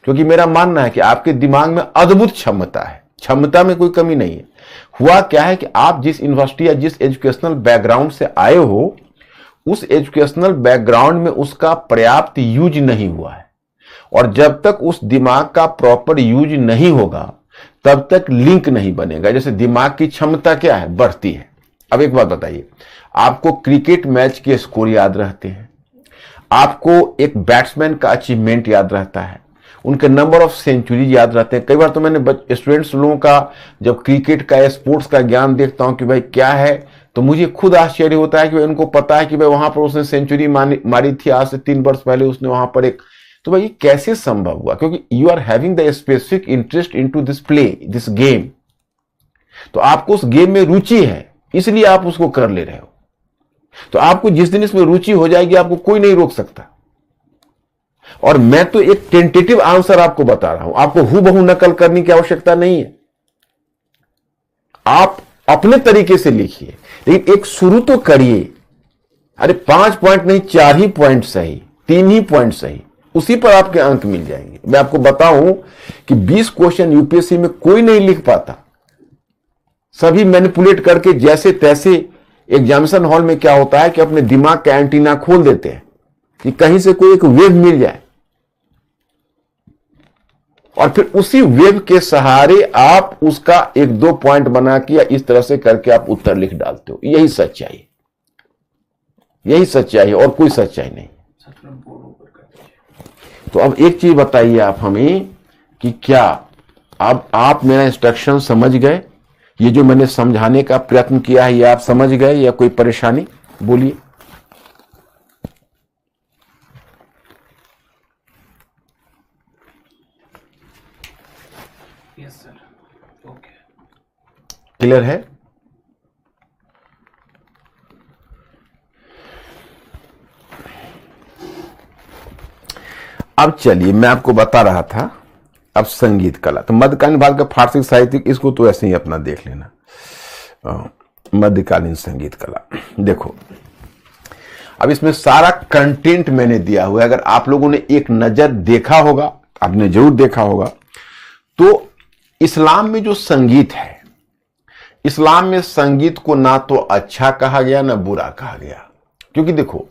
क्योंकि मेरा मानना है कि आपके दिमाग में अद्भुत क्षमता है, क्षमता में कोई कमी नहीं है। हुआ क्या है कि आप जिस यूनिवर्सिटी या जिस एजुकेशनल बैकग्राउंड से आए हो, उस एजुकेशनल बैकग्राउंड में उसका पर्याप्त यूज नहीं हुआ है, और जब तक उस दिमाग का प्रॉपर यूज नहीं होगा तब तक लिंक नहीं बनेगा। जैसे दिमाग की क्षमता क्या है, बढ़ती है। अब एक बात बताइए, आपको क्रिकेट मैच के स्कोर याद रहते हैं, आपको एक बैट्समैन का अचीवमेंट याद रहता है, उनके नंबर ऑफ सेंचुरी याद रहते हैं। कई बार तो मैंने स्टूडेंट्स लोगों का जब क्रिकेट का या स्पोर्ट्स का ज्ञान देखता हूं कि भाई क्या है, तो मुझे खुद आश्चर्य होता है कि भाई उनको पता है कि भाई वहां पर उसने सेंचुरी मारी थी, आज से 3 वर्ष पहले उसने वहां पर एक, तो भाई ये कैसे संभव हुआ? क्योंकि you are having the specific interest into this play, this game, तो आपको उस गेम में रुचि है, इसलिए आप उसको कर ले रहे हो। तो आपको जिस दिन इसमें रुचि हो जाएगी, आपको कोई नहीं रोक सकता। और मैं तो एक टेंटेटिव आंसर आपको बता रहा हूं, आपको हूबहू नकल करने की आवश्यकता नहीं है। आप अपने तरीके से लिखिए, लेकिन एक शुरू तो करिए। अरे 5 पॉइंट नहीं, 4 ही पॉइंट सही, 3 ही पॉइंट सही, उसी पर आपके अंक मिल जाएंगे। मैं आपको बताऊं कि 20 क्वेश्चन यूपीएससी में कोई नहीं लिख पाता, सभी मैनिपुलेट करके जैसे तैसे। एग्जामिनेशन हॉल में क्या होता है कि अपने दिमाग का एंटीना खोल देते हैं कि कहीं से कोई एक वेव मिल जाए, और फिर उसी वेव के सहारे आप उसका 1-2 पॉइंट बना के या इस तरह से करके आप उत्तर लिख डालते हो। यही सच्चाई, यही सच्चाई है, और कोई सच्चाई नहीं। तो अब एक चीज बताइए आप हमें कि क्या अब आप मेरा इंस्ट्रक्शन समझ गए? ये जो मैंने समझाने का प्रयत्न किया है, ये आप समझ गए या कोई परेशानी? बोलिए। यस सर, ओके, क्लियर है? अब चलिए, मैं आपको बता रहा था अब संगीत कला, तो मध्यकालीन भारत का फारसी साहित्य, इसको तो ऐसे ही अपना देख लेना। मध्यकालीन संगीत कला, देखो अब इसमें सारा कंटेंट मैंने दिया हुआ है। अगर आप लोगों ने एक नजर देखा होगा, आपने जरूर देखा होगा, तो इस्लाम में जो संगीत है, इस्लाम में संगीत को ना तो अच्छा कहा गया ना बुरा कहा गया। क्योंकि देखो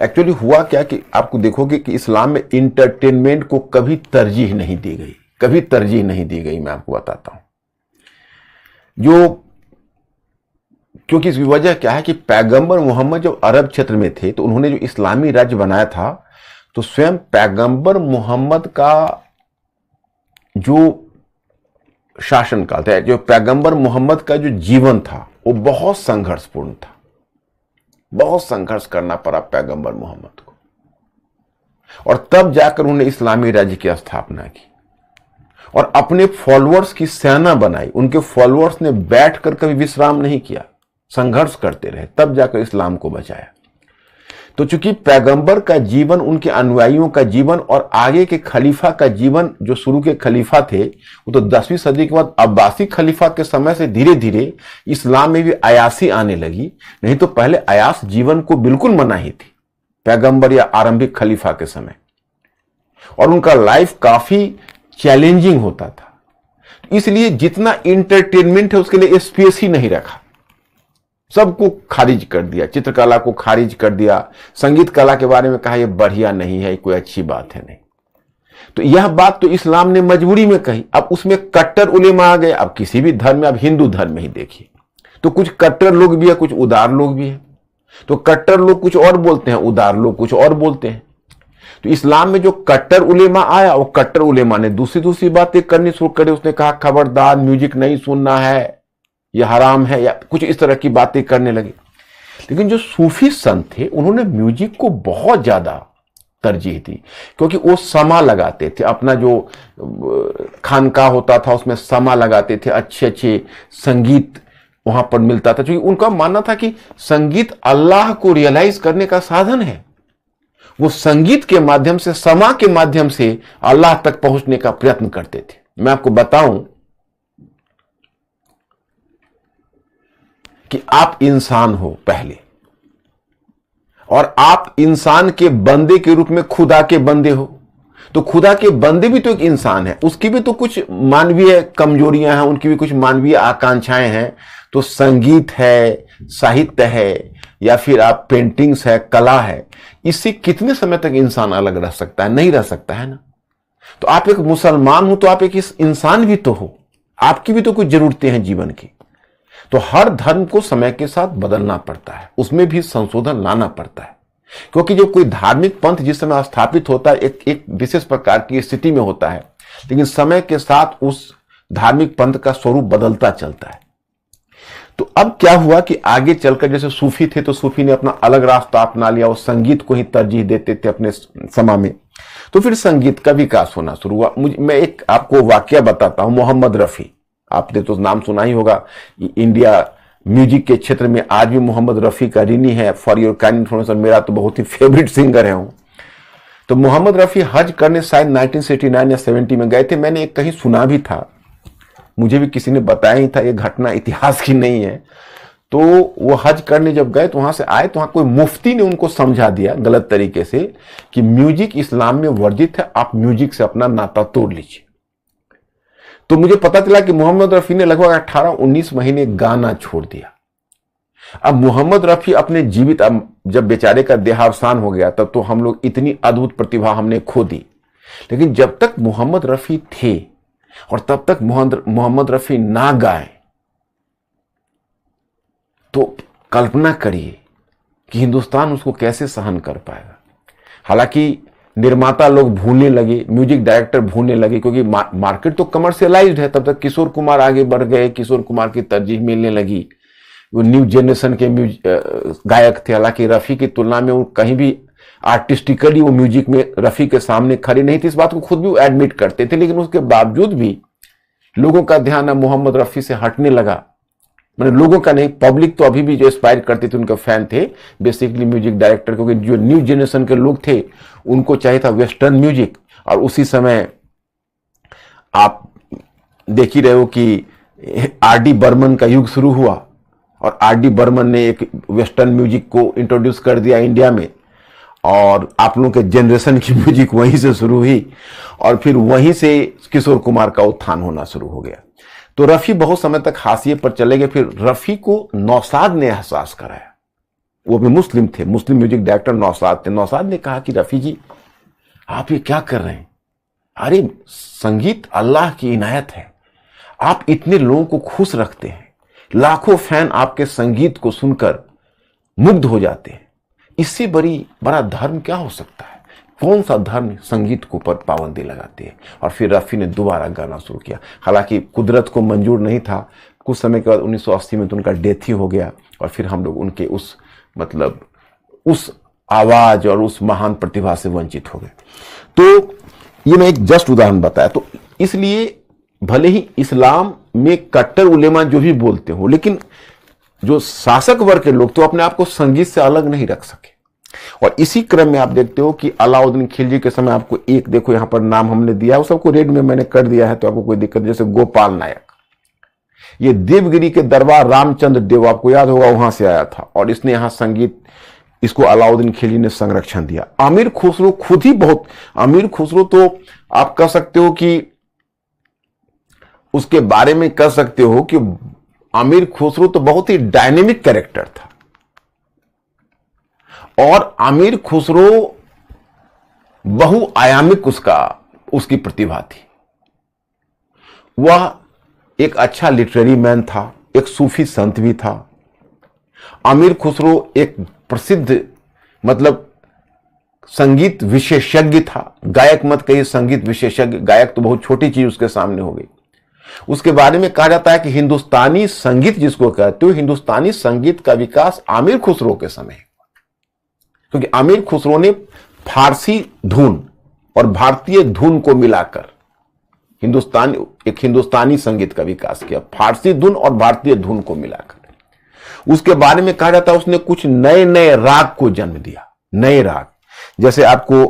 एक्चुअली हुआ क्या कि आपको देखोगे कि इस्लाम में इंटरटेनमेंट को कभी तरजीह नहीं दी गई, कभी तरजीह नहीं दी गई। मैं आपको बताता हूं क्योंकि इसकी वजह क्या है कि पैगंबर मोहम्मद जब अरब क्षेत्र में थे, तो उन्होंने जो इस्लामी राज्य बनाया था, तो स्वयं पैगंबर मोहम्मद का जो शासनकाल था, जो पैगंबर मोहम्मद का जो जीवन था, वो बहुत संघर्षपूर्ण था। बहुत संघर्ष करना पड़ा पैगंबर मोहम्मद को, और तब जाकर उन्होंने इस्लामी राज्य की स्थापना की और अपने फॉलोअर्स की सेना बनाई। उनके फॉलोअर्स ने बैठकर कभी विश्राम नहीं किया, संघर्ष करते रहे, तब जाकर इस्लाम को बचाया। तो चूंकि पैगंबर का जीवन, उनके अनुयायियों का जीवन और आगे के खलीफा का जीवन, जो शुरू के खलीफा थे, वो तो 10वीं सदी के बाद अब्बासी खलीफा के समय से धीरे धीरे इस्लाम में भी अयासी आने लगी। नहीं तो पहले अयास जीवन को बिल्कुल मनाही थी पैगंबर या आरंभिक खलीफा के समय, और उनका लाइफ काफी चैलेंजिंग होता था। इसलिए जितना इंटरटेनमेंट है उसके लिए स्पेस ही नहीं रखा, सबको खारिज कर दिया, चित्रकला को खारिज कर दिया, संगीत कला के बारे में कहा यह बढ़िया नहीं है, कोई अच्छी बात है नहीं। तो यह बात तो इस्लाम ने मजबूरी में कही। अब उसमें कट्टर उलेमा आ गए। अब किसी भी धर्म में, अब हिंदू धर्म में ही देखिए, तो कुछ कट्टर लोग भी है, कुछ उदार लोग भी है। तो कट्टर लोग कुछ और बोलते हैं, उदार लोग कुछ और बोलते हैं। तो इस्लाम में जो कट्टर उलेमा आया, वो कट्टर उलेमा ने दूसरी दूसरी बातें करनी शुरू करी। उसने कहा खबरदार म्यूजिक नहीं सुनना है, यह हराम है, या कुछ इस तरह की बातें करने लगे। लेकिन जो सूफी संत थे उन्होंने म्यूजिक को बहुत ज्यादा तरजीह दी, क्योंकि वो समा लगाते थे। अपना जो खानका होता था उसमें समा लगाते थे, अच्छे अच्छे संगीत वहां पर मिलता था, क्योंकि उनका मानना था कि संगीत अल्लाह को रियलाइज करने का साधन है। वो संगीत के माध्यम से, समा के माध्यम से अल्लाह तक पहुंचने का प्रयत्न करते थे। मैं आपको बताऊं कि आप इंसान हो पहले, और आप इंसान के बंदे के रूप में खुदा के बंदे हो। तो खुदा के बंदे भी तो एक इंसान है, उसकी भी तो कुछ मानवीय कमजोरियां हैं, उनकी भी कुछ मानवीय आकांक्षाएं हैं। तो संगीत है, साहित्य है, या फिर आप पेंटिंग्स है, कला है, इससे कितने समय तक इंसान अलग रह सकता है? नहीं रह सकता है ना। तो आप एक मुसलमान हो तो आप एक इंसान भी तो हो, आपकी भी तो कुछ जरूरतें हैं जीवन की। तो हर धर्म को समय के साथ बदलना पड़ता है, उसमें भी संशोधन लाना पड़ता है, क्योंकि जो कोई धार्मिक पंथ जिस समय स्थापित होता है एक विशेष प्रकार की स्थिति में होता है, लेकिन समय के साथ उस धार्मिक पंथ का स्वरूप बदलता चलता है। तो अब क्या हुआ कि आगे चलकर, जैसे सूफी थे तो सूफी ने अपना अलग रास्ता अपना लिया, वो संगीत को ही तरजीह देते थे अपने समय में। तो फिर संगीत का विकास होना शुरू हुआ। मैं एक आपको वाकया बताता हूं। मोहम्मद रफी, आपने तो नाम सुना ही होगा। इंडिया म्यूजिक के क्षेत्र में आज भी मोहम्मद रफी का ऋणी है। फॉर योर काइंड इन्फॉर्मेशन, मेरा तो बहुत ही फेवरेट सिंगर है हूं। तो मोहम्मद रफी हज करने शायद 1969 या 70 में गए थे। मैंने एक कहीं सुना भी था, मुझे भी किसी ने बताया ही था, ये घटना इतिहास की नहीं है। तो वो हज करने जब गए तो वहां से आए तो वहां कोई मुफ्ती ने उनको समझा दिया गलत तरीके से कि म्यूजिक इस्लाम में वर्जित है, आप म्यूजिक से अपना नाता तोड़ लीजिए। तो मुझे पता चला कि मोहम्मद रफी ने लगभग 18-19 महीने गाना छोड़ दिया। अब मोहम्मद रफी अपने जीवित, जब बेचारे का देहावसान हो गया तब तो हम लोग इतनी अद्भुत प्रतिभा हमने खो दी। लेकिन जब तक मोहम्मद रफी थे और तब तक मोहम्मद रफी ना गाए, तो कल्पना करिए कि हिंदुस्तान उसको कैसे सहन कर पाएगा। हालांकि निर्माता लोग भूलने लगे, म्यूजिक डायरेक्टर भूलने लगे, क्योंकि मार्केट तो कमर्शियलाइज्ड है। तब तक किशोर कुमार आगे बढ़ गए, किशोर कुमार की तरजीह मिलने लगी। वो न्यू जनरेशन के गायक थे। हालांकि रफी की तुलना में वो कहीं भी आर्टिस्टिकली वो म्यूजिक में रफी के सामने खड़े नहीं थे, इस बात को खुद भी वो एडमिट करते थे। लेकिन उसके बावजूद भी लोगों का ध्यान अब मोहम्मद रफी से हटने लगा। मतलब लोगों का नहीं, पब्लिक तो अभी भी जो एस्पायर करते थे उनके फैन थे बेसिकली म्यूजिक डायरेक्टर, क्योंकि जो न्यू जनरेशन के लोग थे उनको चाहिए था वेस्टर्न म्यूजिक। और उसी समय आप देख ही रहे हो कि आर.डी. बर्मन का युग शुरू हुआ, और आर.डी. बर्मन ने एक वेस्टर्न म्यूजिक को इंट्रोड्यूस कर दिया इंडिया में, और आप लोगों के जनरेशन की म्यूजिक वहीं से शुरू हुई, और फिर वहीं से किशोर कुमार का उत्थान होना शुरू हो गया। तो रफी बहुत समय तक हाशिए पर चले गए। फिर रफी को नौशाद ने एहसास कराया। वो भी मुस्लिम थे, मुस्लिम म्यूजिक डायरेक्टर नौशाद थे। नौशाद ने कहा कि रफी जी, आप ये क्या कर रहे हैं? अरे संगीत अल्लाह की इनायत है, आप इतने लोगों को खुश रखते हैं, लाखों फैन आपके संगीत को सुनकर मुग्ध हो जाते हैं, इससे बड़ा धर्म क्या हो सकता है? कौन सा धर्म संगीत को पर पाबंदी लगाती है? और फिर रफी ने दोबारा गाना शुरू किया। हालांकि कुदरत को मंजूर नहीं था। कुछ समय के बाद 1980 में तो उनका डेथ ही हो गया, और फिर हम लोग उनके उस आवाज और उस महान प्रतिभा से वंचित हो गए। तो ये मैं एक जस्ट उदाहरण बताया। तो इसलिए भले ही इस्लाम में कट्टर उलेमा जो भी बोलते हो, लेकिन जो शासक वर्ग के लोग तो अपने आप को संगीत से अलग नहीं रख सके। और इसी क्रम में आप देखते हो कि अलाउद्दीन खिलजी के समय, आपको एक देखो यहां पर नाम हमने दिया है, वो सबको रेड में मैंने कर दिया है तो आपको कोई दिक्कत। जैसे गोपाल नायक, ये देवगिरी के दरबार रामचंद्र देव, आपको याद होगा, वहां से आया था, और इसने यहां संगीत, इसको अलाउद्दीन खिलजी ने संरक्षण दिया। अमीर खुसरो खुद ही बहुत, अमीर खुसरो तो आप कह सकते हो कि उसके बारे में कह सकते हो कि अमीर खुसरो तो बहुत ही डायनेमिक कैरेक्टर था। और अमीर खुसरो बहुआयामिक उसकी प्रतिभा थी। वह एक अच्छा लिटरेरी मैन था, एक सूफी संत भी था। अमीर खुसरो एक प्रसिद्ध मतलब संगीत विशेषज्ञ था। गायक मत कहिए, संगीत विशेषज्ञ। गायक तो बहुत छोटी चीज उसके सामने हो गई। उसके बारे में कहा जाता है कि हिंदुस्तानी संगीत जिसको कहते हो, हिंदुस्तानी संगीत का विकास आमिर खुसरो के समय, क्योंकि आमिर खुसरो ने फारसी धुन और भारतीय धुन को मिलाकर हिंदुस्तानी संगीत का विकास किया, फारसी धुन और भारतीय धुन को मिलाकर। उसके बारे में कहा जाता है उसने कुछ नए नए राग को जन्म दिया। नए राग, जैसे आपको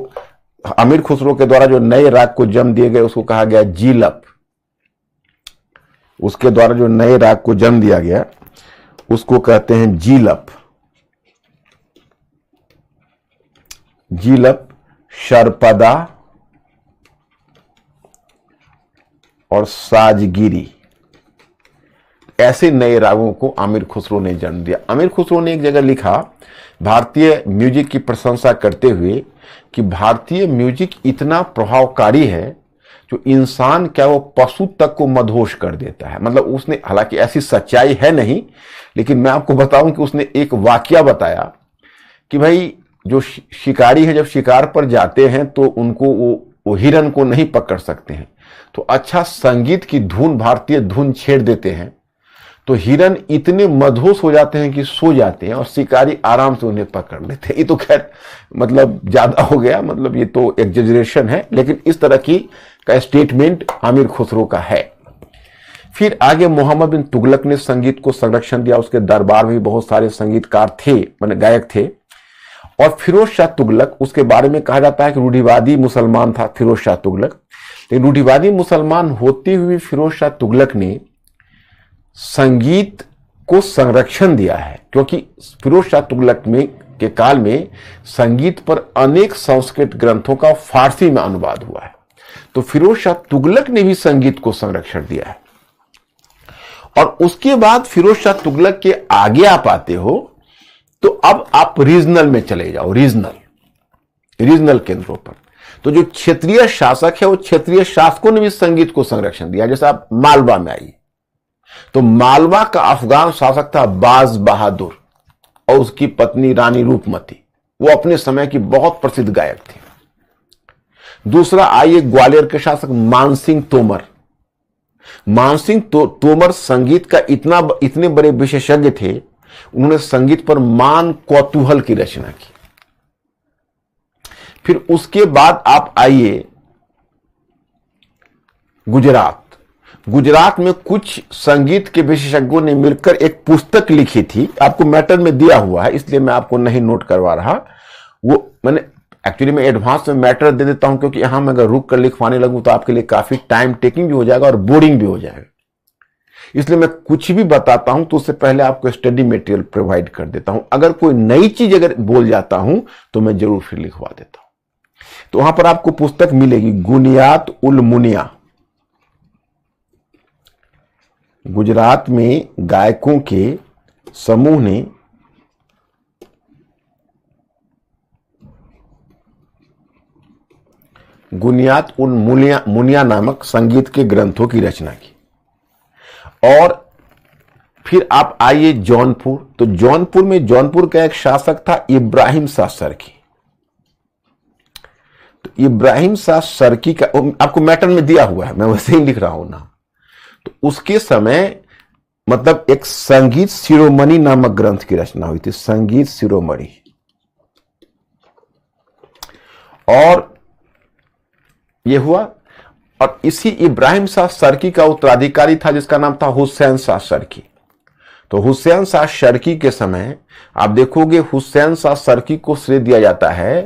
आमिर खुसरो के द्वारा जो नए राग को जन्म दिए गए उसको कहा गया जीलप। उसके द्वारा जो नए राग को जन्म दिया गया उसको कहते हैं जीलप। जीलप, शरपदा और साजगिरी, ऐसे नए रागों को आमिर खुसरो ने जन्म दिया। आमिर खुसरो ने एक जगह लिखा भारतीय म्यूजिक की प्रशंसा करते हुए कि भारतीय म्यूजिक इतना प्रभावकारी है जो इंसान क्या वो पशु तक को मदहोश कर देता है। मतलब उसने, हालांकि ऐसी सच्चाई है नहीं, लेकिन मैं आपको बताऊं कि उसने एक वाकया बताया कि भाई जो शिकारी है जब शिकार पर जाते हैं तो उनको वो हिरन को नहीं पकड़ सकते हैं, तो अच्छा संगीत की धुन, भारतीय धुन छेड़ देते हैं तो हिरन इतने मदहोश हो जाते हैं कि सो जाते हैं और शिकारी आराम से उन्हें पकड़ लेते हैं। ये तो खैर मतलब ज्यादा हो गया, मतलब ये तो एग्जेजरेशन है, लेकिन इस तरह की का स्टेटमेंट आमिर खुसरो का है। फिर आगे मोहम्मद बिन तुगलक ने संगीत को संरक्षण दिया। उसके दरबार में भी बहुत सारे संगीतकार थे, माने गायक थे। और फिरोज शाह तुगलक, उसके बारे में कहा जाता है कि रूढ़िवादी मुसलमान था फिरोज शाह तुगलक। लेकिन रूढ़िवादी मुसलमान होते हुए फिरोज शाह तुगलक ने संगीत को संरक्षण दिया है, क्योंकि फिरोज शाह तुगलक में के काल में संगीत पर अनेक संस्कृत ग्रंथों का फारसी में अनुवाद हुआ है। तो फिरोज शाह तुगलक ने भी संगीत को संरक्षण दिया है। और उसके बाद फिरोज शाह तुगलक के आगे आप आते हो तो अब आप रीजनल में चले जाओ, रीजनल केंद्रों पर। तो जो क्षेत्रीय शासक है वो क्षेत्रीय शासकों ने भी संगीत को संरक्षण दिया। जैसे आप मालवा में आइए तो मालवा का अफगान शासक था बाज बहादुर और उसकी पत्नी रानी रूपमती। वो अपने समय की बहुत प्रसिद्ध गायक थी। दूसरा आइए ग्वालियर के शासक मानसिंह तोमर। मानसिंह तोमर संगीत का इतने बड़े विशेषज्ञ थे, उन्होंने संगीत पर मान कौतूहल की रचना की। फिर उसके बाद आप आइए गुजरात में कुछ संगीत के विशेषज्ञों ने मिलकर एक पुस्तक लिखी थी। आपको मैटर में दिया हुआ है, इसलिए मैं आपको नहीं नोट करवा रहा। वो मैंने एक्चुअली मैं एडवांस में मैटर दे देता हूं, क्योंकि यहां मैं अगर रुक कर लिखवाने लगूं तो आपके लिए काफी टाइम टेकिंग भी हो जाएगा और बोरिंग भी हो जाएगा। इसलिए मैं कुछ भी बताता हूं तो उससे पहले आपको स्टडी मटेरियल प्रोवाइड कर देता हूं। अगर कोई नई चीज अगर बोल जाता हूं तो मैं जरूर फिर लिखवा देता हूं। तो वहां पर आपको पुस्तक मिलेगी गुनियात उल मुनिया। गुजरात में गायकों के समूह ने गुनियात उल मुनिया नामक संगीत के ग्रंथों की रचना की। और फिर आप आइए जौनपुर। तो जौनपुर में जौनपुर का एक शासक था इब्राहिम शाह सरकी। तो इब्राहिम शाह सरकी का आपको मैटर में दिया हुआ है, मैं वैसे ही लिख रहा हूं ना। तो उसके समय मतलब एक संगीत शिरोमणि नामक ग्रंथ की रचना हुई थी, संगीत शिरोमणि। और यह हुआ, और इसी इब्राहिम शाह सरकी का उत्तराधिकारी था जिसका नाम था हुसैन शाह सरकी। तो हुसैन शाह सरकी के समय आप देखोगे हुसैन शाह सरकी को श्रेय दिया जाता है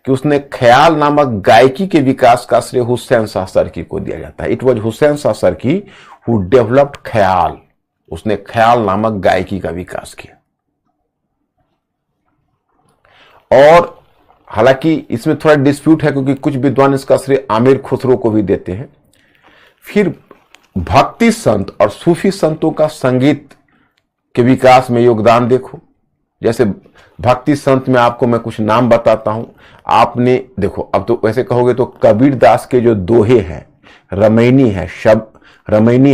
कि उसने ख्याल नामक गायकी के विकास का श्रेय हुसैन शाह सरकी को दिया जाता है। इट वॉज हुसैन शाह सरकी हु डेवलप्ड ख्याल। उसने ख्याल नामक गायकी का विकास किया। और हालांकि इसमें थोड़ा डिस्प्यूट है, क्योंकि कुछ विद्वान इसका श्रेय आमिर खुसरो को भी देते हैं। फिर भक्ति संत और सूफी संतों का संगीत के विकास में योगदान देखो। जैसे भक्ति संत में आपको मैं कुछ नाम बताता हूं। आपने देखो, अब तो वैसे कहोगे तो कबीर दास के जो दोहे हैं, रमैनी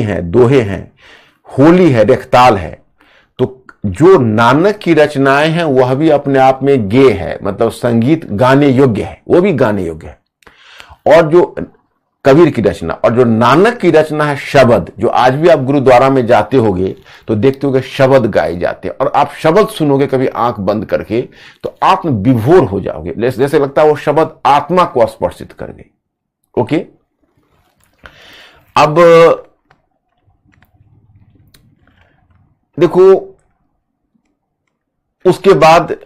है, दोहे हैं, होली है, रेखताल है। तो जो नानक की रचनाएं हैं वह भी अपने आप में गेय है, मतलब संगीत गाने योग्य है, वो भी गाने योग्य है। और जो कबीर की रचना और जो नानक की रचना है शब्द, जो आज भी आप गुरुद्वारा में जाते होगे तो देखते होगे शब्द गाए जाते हैं, और आप शब्द सुनोगे कभी आंख बंद करके तो आप विभोर हो जाओगे, जैसे लगता है वो शब्द आत्मा को स्पर्शित कर गई। ओके, अब देखो उसके बाद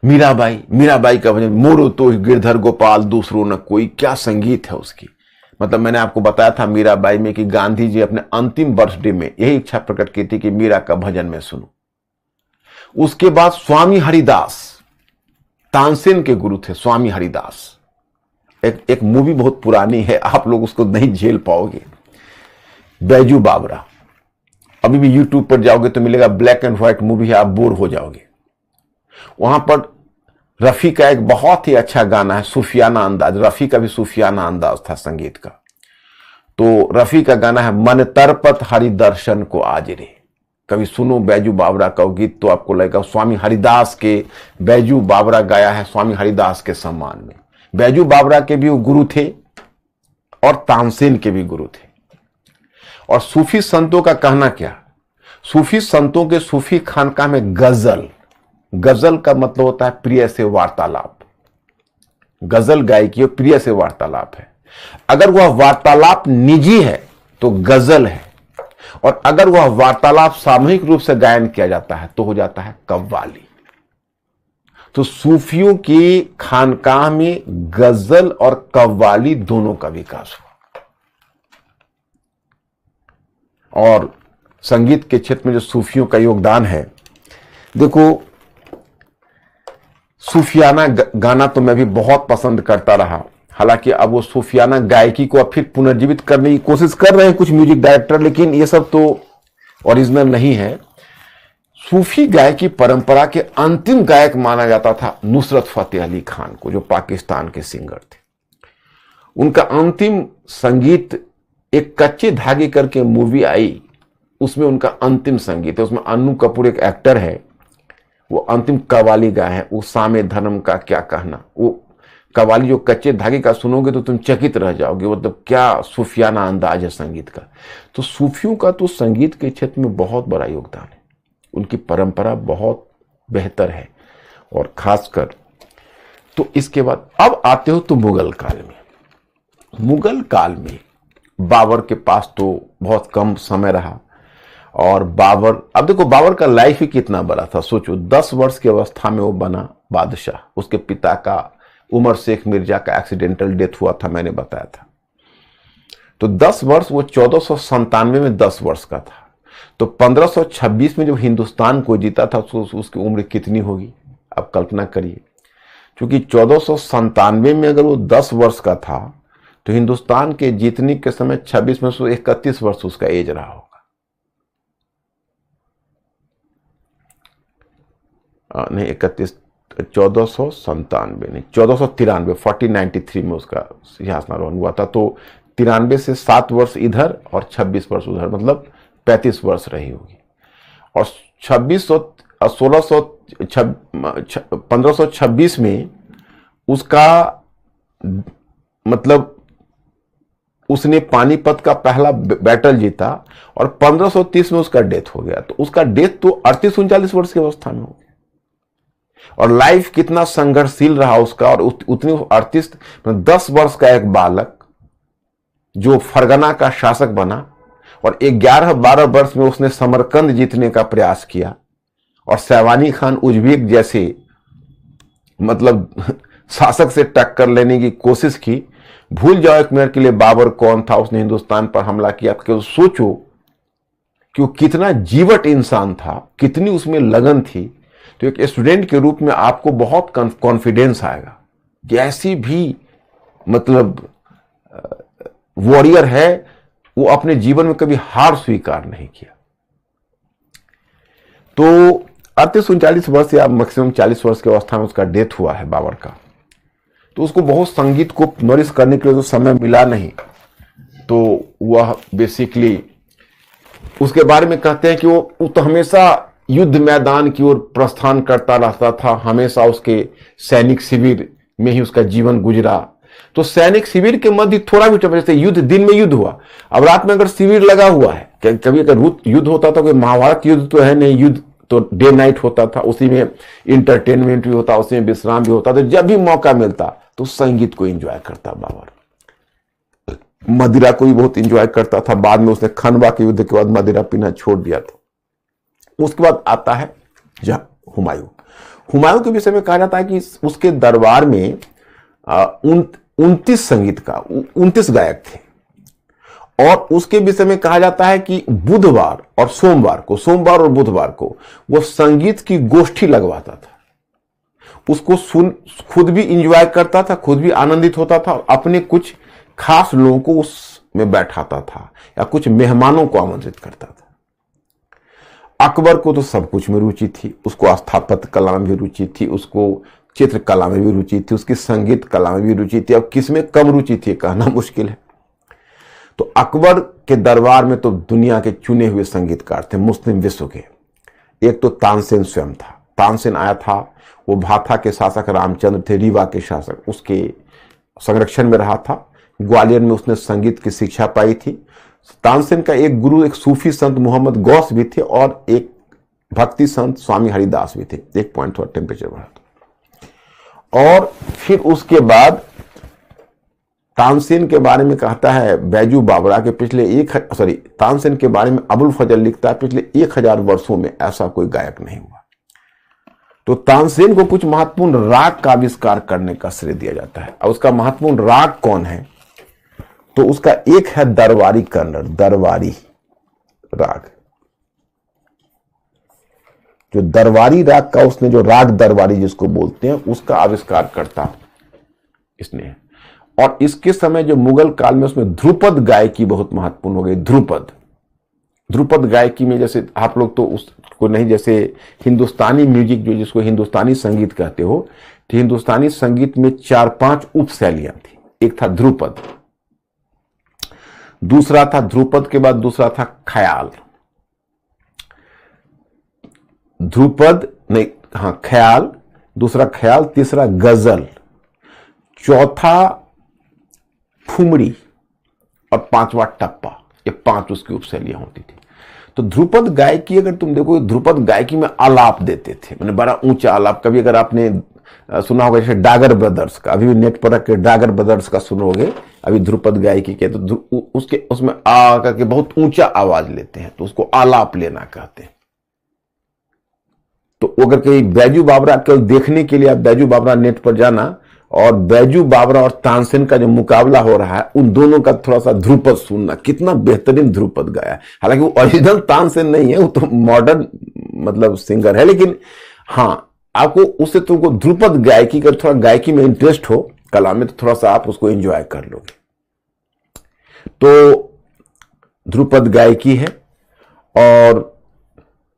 मीराबाई का भजन, मोरो तो गिरधर गोपाल दूसरो न कोई, क्या संगीत है उसकी। मतलब मैंने आपको बताया था मीराबाई में कि गांधी जी अपने अंतिम बर्थडे में यही इच्छा प्रकट की थी कि मीरा का भजन मैं सुनूं। उसके बाद स्वामी हरिदास, तानसेन के गुरु थे स्वामी हरिदास। एक मूवी बहुत पुरानी है, आप लोग उसको नहीं झेल पाओगे, बैजू बावरा। अभी भी यूट्यूब पर जाओगे तो मिलेगा, ब्लैक एंड व्हाइट मूवी है, आप बोर हो जाओगे। वहां पर रफी का एक बहुत ही अच्छा गाना है, सूफियाना अंदाज। रफी का भी सूफियाना अंदाज था संगीत का। तो रफी का गाना है, मन तरपत हरि दर्शन को आज रे। कभी सुनो बैजू बावरा का गीत तो आपको लगेगा स्वामी हरिदास के, बैजू बावरा गाया है स्वामी हरिदास के सम्मान में। बैजू बावरा के भी वो गुरु थे और तानसेन के भी गुरु थे। और सूफी संतों का कहना क्या, सूफी संतों के सूफी खानकाह में गजल का मतलब होता है प्रिय से वार्तालाप। गजल गायकी प्रिय से वार्तालाप है। अगर वह वार्तालाप निजी है तो गजल है, और अगर वह वार्तालाप सामूहिक रूप से गायन किया जाता है तो हो जाता है कव्वाली। तो सूफियों की खानकाह में गजल और कव्वाली दोनों का विकास हुआ। और संगीत के क्षेत्र में जो सूफियों का योगदान है, देखो सूफियाना गाना तो मैं भी बहुत पसंद करता रहा। हालांकि अब वो सूफियाना गायकी को अब फिर पुनर्जीवित करने की कोशिश कर रहे हैं कुछ म्यूजिक डायरेक्टर, लेकिन ये सब तो ओरिजिनल नहीं है। सूफी गायकी परंपरा के अंतिम गायक माना जाता था नुसरत फतेह अली खान को, जो पाकिस्तान के सिंगर थे। उनका अंतिम संगीत एक कच्चे धागे करके मूवी आई, उसमें उनका अंतिम संगीत है। उसमें अन्नू कपूर एक एक्टर है, वो अंतिम कव्वाली गाए हैं, वो सामे धर्म का क्या कहना। वो कव्वाली जो कच्चे धागे का सुनोगे तो तुम चकित रह जाओगे, मतलब क्या सूफियाना अंदाज है संगीत का। तो सूफियों का तो संगीत के क्षेत्र में बहुत बड़ा योगदान है, उनकी परंपरा बहुत बेहतर है। और खासकर तो इसके बाद अब आते हो तो मुगल काल में। मुगल काल में बाबर के पास तो बहुत कम समय रहा, और बाबर, अब देखो बाबर का लाइफ ही कितना बड़ा था, सोचो 10 वर्ष की अवस्था में वो बना बादशाह। उसके पिता का उमर शेख मिर्जा का एक्सीडेंटल डेथ हुआ था, मैंने बताया था। तो 10 वर्ष, वो 1497 में 10 वर्ष का था। तो 1526 में जब हिंदुस्तान को जीता था उसकी उम्र कितनी होगी आप कल्पना करिए। क्योंकि 1497 में अगर वो 10 वर्ष का था तो हिंदुस्तान के जीतने के समय 26 में से 31 वर्ष उसका एज रहा होगा। नहीं 31, 1497 नहीं 1493, 1493 में उसका सिंहासनारोहण हुआ था। तो 93 से 7 वर्ष इधर और 26 वर्ष उधर, मतलब 35 वर्ष रही होगी। और 1526 में उसका मतलब उसने पानीपत का पहला बैटल जीता, और 1530 में उसका डेथ हो गया। तो उसका डेथ तो 38-39 वर्ष की अवस्था में हो गया। और लाइफ कितना संघर्षशील रहा उसका। और उतनी 10 वर्ष का एक बालक जो फरगना का शासक बना, और 11-12 वर्ष में उसने समरकंद जीतने का प्रयास किया, और सैवानी खान उज्बेक जैसे मतलब शासक से टक्कर लेने की कोशिश की। भूल जाओ एक मिनट के लिए बाबर कौन था, उसने हिंदुस्तान पर हमला किया। सोचो कि वो कितना जीवट इंसान था, कितनी उसमें लगन थी। तो एक स्टूडेंट के रूप में आपको बहुत कॉन्फिडेंस आएगा कि ऐसी भी मतलब वॉरियर है, वो अपने जीवन में कभी हार स्वीकार नहीं किया। तो 38-39 वर्ष या मैक्सिमम 40 वर्ष की अवस्था में उसका डेथ हुआ है बाबर का। तो उसको बहुत संगीत को नरिश करने के लिए तो समय मिला नहीं। तो वह बेसिकली उसके बारे में कहते हैं कि वो तो हमेशा युद्ध मैदान की ओर प्रस्थान करता रहता था, हमेशा उसके सैनिक शिविर में ही उसका जीवन गुजरा। तो सैनिक शिविर के मध्य थोड़ा भी जैसे युद्ध, दिन में युद्ध हुआ, अब रात में अगर शिविर लगा हुआ है, कभी अगर युद्ध होता था, कोई महाभारत युद्ध तो है नहीं, युद्ध तो डे नाइट होता था, उसी में इंटरटेनमेंट भी होता, उसी में विश्राम भी होता। तो जब भी मौका मिलता तो संगीत को एंजॉय करता बाबर। मदिरा को भी बहुत एंजॉय करता था। बाद में उसने खनवा के युद्ध के बाद मदिरा पीना छोड़ दिया था। उसके बाद आता है हुमायूं। हुमायूं के विषय में कहा जाता है कि उसके दरबार में 29 गायक थे, और उसके विषय में कहा जाता है कि बुधवार और बुधवार को वो संगीत की गोष्ठी लगवाता था। उसको खुद भी एंजॉय करता था, खुद भी आनंदित होता था, और अपने कुछ खास लोगों को उसमें बैठाता था या कुछ मेहमानों को आमंत्रित करता था। अकबर को तो सब कुछ में रुचि थी, उसको स्थापत्य कला में भी रुचि थी, उसको चित्रकला में भी रुचि थी, उसकी संगीत कला में भी रुचि थी। अब किसमें कम रुचि थी कहना मुश्किल है। तो अकबर के दरबार में तो दुनिया के चुने हुए संगीतकार थे मुस्लिम विश्व के। एक तो तानसेन स्वयं था। तानसेन आया था, वो भाथा के शासक रामचंद्र थे, रीवा के शासक, उसके संरक्षण में रहा था। ग्वालियर में उसने संगीत की शिक्षा पाई थी। तानसेन का एक गुरु, एक सूफी संत मोहम्मद गौस भी थे, और एक भक्ति संत स्वामी हरिदास भी थे। एक पॉइंट थोड़ा टेम्परेचर बढ़ा था। और फिर उसके बाद तानसेन के बारे में कहता है बैजू बाबरा के तानसेन के बारे में अबुल फजल लिखता है, पिछले 1000 वर्षों में ऐसा कोई गायक नहीं हुआ। तो तानसेन को कुछ महत्वपूर्ण राग का आविष्कार करने का श्रेय दिया जाता है। और उसका महत्वपूर्ण राग कौन है? तो उसका एक है दरबारी कन्नड़, दरबारी राग। जो दरबारी राग का उसने जो राग दरबारी जिसको बोलते हैं, उसका आविष्कार करता इसने। और इसके समय जो मुगल काल में उसमें ध्रुपद गायकी बहुत महत्वपूर्ण हो गई। ध्रुपद गायकी में जैसे आप लोग तो उसको नहीं, जैसे हिंदुस्तानी म्यूजिक जो जिसको हिंदुस्तानी संगीत कहते हो, तो हिंदुस्तानी संगीत में 4-5 उपशैलियां थी। एक था ध्रुपद, दूसरा था ध्रुपद के बाद दूसरा था ख्याल, ख्याल, दूसरा ख्याल, तीसरा गजल, चौथा फुमड़ी, और 5वां टप्पा। ये 5 उसकी उपशैलियां होती थी। तो ध्रुपद गायकी अगर तुम देखो, ध्रुपद गायकी में आलाप देते थे, मैंने बड़ा ऊंचा आलाप। कभी अगर आपने सुना होगा जैसे डागर ब्रदर्स का, अभी भी नेट पर रख के डागर ब्रदर्स का सुनोगे, अभी ध्रुपद गायकी के, तो उसमें आ करके बहुत ऊंचा आवाज लेते हैं, तो उसको आलाप लेना कहते हैं। तो अगर कहीं बैजू बाबरा केवल देखने के लिए आप बैजू बाबरा नेट पर जाना, और बैजू बाबरा और तानसेन का जो मुकाबला हो रहा है, उन दोनों का थोड़ा सा ध्रुपद सुनना, कितना बेहतरीन ध्रुपद गाया। हालांकि वो ओरिजिनल तानसेन नहीं है, वो तो मॉडर्न मतलब सिंगर है, लेकिन हाँ आपको उससे तुमको ध्रुपद गायकी का, थोड़ा गायकी में इंटरेस्ट हो कला में, तो थोड़ा सा आप उसको एंजॉय कर लोगे। तो ध्रुपद गायकी है, और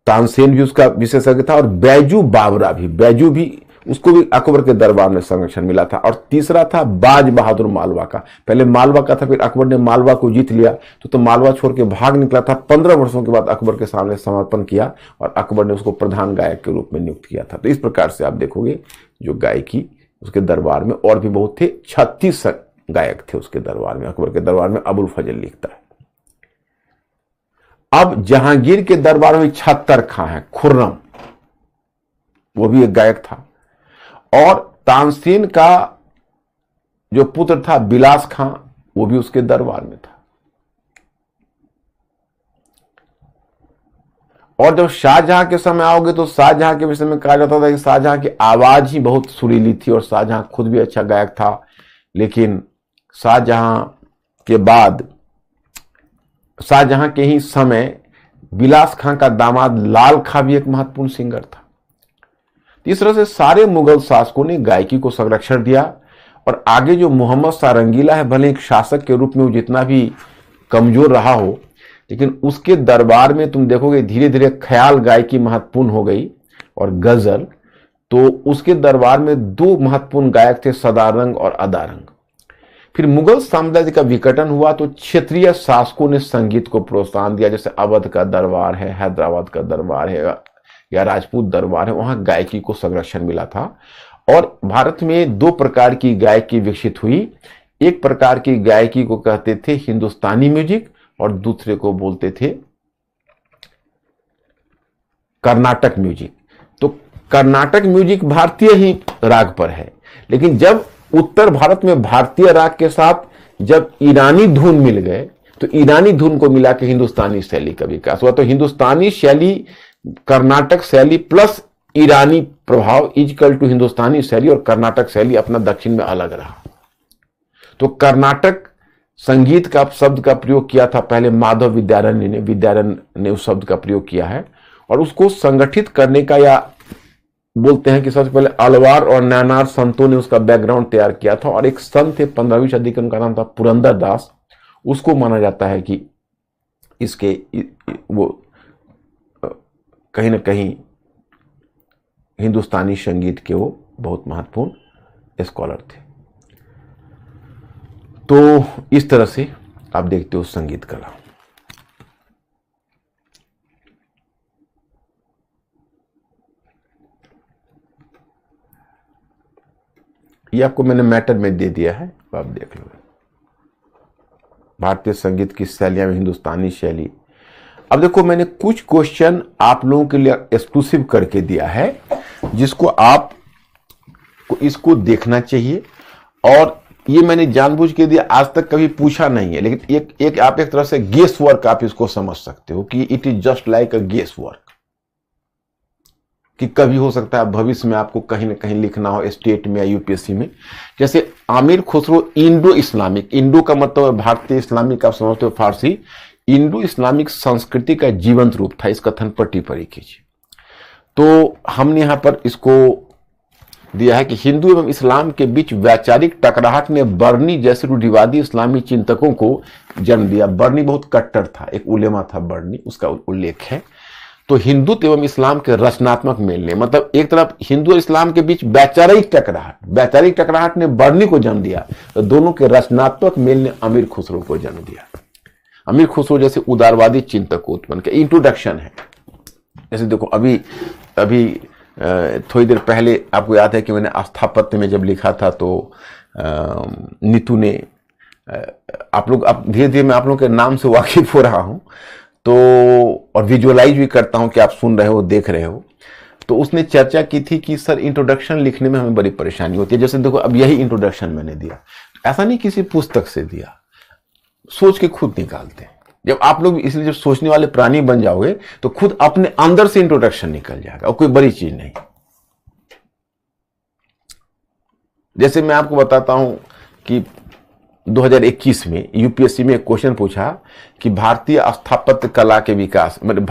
तानसेन भी उसका विशेषज्ञ था, और बैजू बाबरा भी उसको भी अकबर के दरबार में संरक्षण मिला था। और तीसरा था बाज बहादुर मालवा का। पहले मालवा का था, फिर अकबर ने मालवा को जीत लिया, तो मालवा छोड़ के भाग निकला था। 15 वर्षों के बाद अकबर के सामने समर्पण किया, और अकबर ने उसको प्रधान गायक के रूप में नियुक्त किया था। तो इस प्रकार से आप देखोगे जो गायकी उसके दरबार में और भी बहुत थे। 36 गायक थे उसके दरबार में, अकबर के दरबार में, अबुल फजल लिखता है। अब जहांगीर के दरबार में 76 खां है, खुर्रम वो भी एक गायक था। और तानसेन का जो पुत्र था बिलास खां, वो भी उसके दरबार में था। और जब शाहजहां के समय आओगे तो शाहजहां के विषय में कहा जाता था कि शाहजहां की आवाज ही बहुत सुरीली थी, और शाहजहां खुद भी अच्छा गायक था। लेकिन शाहजहां के बाद, शाहजहां के ही समय बिलास खां का दामाद लाल खां भी एक महत्वपूर्ण सिंगर था। इस तरह से सारे मुगल शासकों ने गायकी को संरक्षण दिया। और आगे जो मोहम्मद शाह रंगीला है, भले एक शासक के रूप में वो जितना भी कमजोर रहा हो, लेकिन उसके दरबार में तुम देखोगे धीरे धीरे ख्याल गायकी महत्वपूर्ण हो गई, और गजल। तो उसके दरबार में 2 महत्वपूर्ण गायक थे, सदारंग और अदारंग। फिर मुगल साम्राज्य का विघटन हुआ तो क्षेत्रीय शासकों ने संगीत को प्रोत्साहन दिया, जैसे अवध का दरबार है, हैदराबाद का दरबार है या राजपूत दरबार है, वहां गायकी को संरक्षण मिला था। और भारत में दो प्रकार की गायकी विकसित हुई। एक प्रकार की गायकी को कहते थे हिंदुस्तानी म्यूजिक और दूसरे को बोलते थे कर्नाटक म्यूजिक। तो कर्नाटक म्यूजिक भारतीय ही राग पर है, लेकिन जब उत्तर भारत में भारतीय राग के साथ जब ईरानी धुन मिल गए तो ईरानी धुन को मिला के हिंदुस्तानी शैली का विकास हुआ। तो हिंदुस्तानी शैली, कर्नाटक शैली प्लस ईरानी प्रभाव इक्वल टू हिंदुस्तानी शैली, और कर्नाटक शैली अपना दक्षिण में अलग रहा। तो कर्नाटक संगीत का शब्द का प्रयोग किया था पहले माधव विद्यारण्य ने उस शब्द का प्रयोग किया है, और उसको संगठित करने का, या बोलते हैं कि सबसे पहले अलवार और नैनार संतों ने उसका बैकग्राउंड तैयार किया था। और एक संत थे 15वीं सदी के, उनका नाम था पुरंदर दास। उसको माना जाता है कि इसके वो कहीं ना कहीं हिंदुस्तानी संगीत के वो बहुत महत्वपूर्ण स्कॉलर थे। तो इस तरह से आप देखते हो संगीत कला। ये आपको मैंने मैटर में दे दिया है, तो आप देख लो। भारतीय संगीत की शैलियां में हिंदुस्तानी शैली। अब देखो, मैंने कुछ क्वेश्चन आप लोगों के लिए एक्सक्लूसिव करके दिया है, जिसको आप इसको देखना चाहिए। और ये मैंने जानबूझ के दिया, आज तक कभी पूछा नहीं है, लेकिन एक आप एक तरह से गेस वर्क आप इसको समझ सकते हो कि it is just like a guess work, कि कभी हो सकता है भविष्य में आपको कहीं ना कहीं लिखना हो स्टेट में या यूपीएससी में। जैसे Aamir Khusro Indo Islamic, Indo का मतलब है भारतीय, इस्लामिक आप समझते हो फारसी, इंडो इस्लामिक संस्कृति का जीवंत रूप था। इस कथन पर टिप्पणी कीजिए। तो हमने यहां पर इसको दिया है कि हिंदू एवं इस्लाम के बीच वैचारिक टकराहट ने बर्नी जैसे रूढ़िवादी इस्लामी चिंतकों को जन्म दिया। बर्नी बहुत कट्टर था, एक उलेमा था बर्नी, उसका उल्लेख है। तो हिंदुत्व एवं इस्लाम के रचनात्मक मेल ने, मतलब एक तरफ हिंदू और इस्लाम के बीच वैचारिक टकराहट ने बर्नी को जन्म दिया, तो दोनों के रचनात्मक मेल ने अमीर खुसरो को जन्म दिया। अमीर खुसरो जैसे उदारवादी चिंतक को उत्पन्न किया। इंट्रोडक्शन है, जैसे देखो अभी थोड़ी देर पहले आपको याद है कि मैंने स्थापत्य में जब लिखा था तो नीतू ने, आप लोग अब धीरे धीरे मैं आप लोगों के नाम से वाकिफ हो रहा हूं, तो और विजुअलाइज भी करता हूं कि आप सुन रहे हो, देख रहे हो। तो उसने चर्चा की थी कि सर इंट्रोडक्शन लिखने में हमें बड़ी परेशानी होती है। जैसे देखो अब यही इंट्रोडक्शन मैंने दिया, ऐसा नहीं किसी पुस्तक से दिया, सोच के खुद निकालते हैं। जब आप लोग इसलिए जब सोचने वाले प्राणी बन जाओगे तो खुद अपने अंदर से इंट्रोडक्शन निकल जाएगा, और कोई बड़ी चीज नहीं। जैसे मैं आपको बताता हूं कि 2021 में यूपीएससी में एक क्वेश्चन पूछा कि भारतीय स्थापत्य कला के विकास, मतलब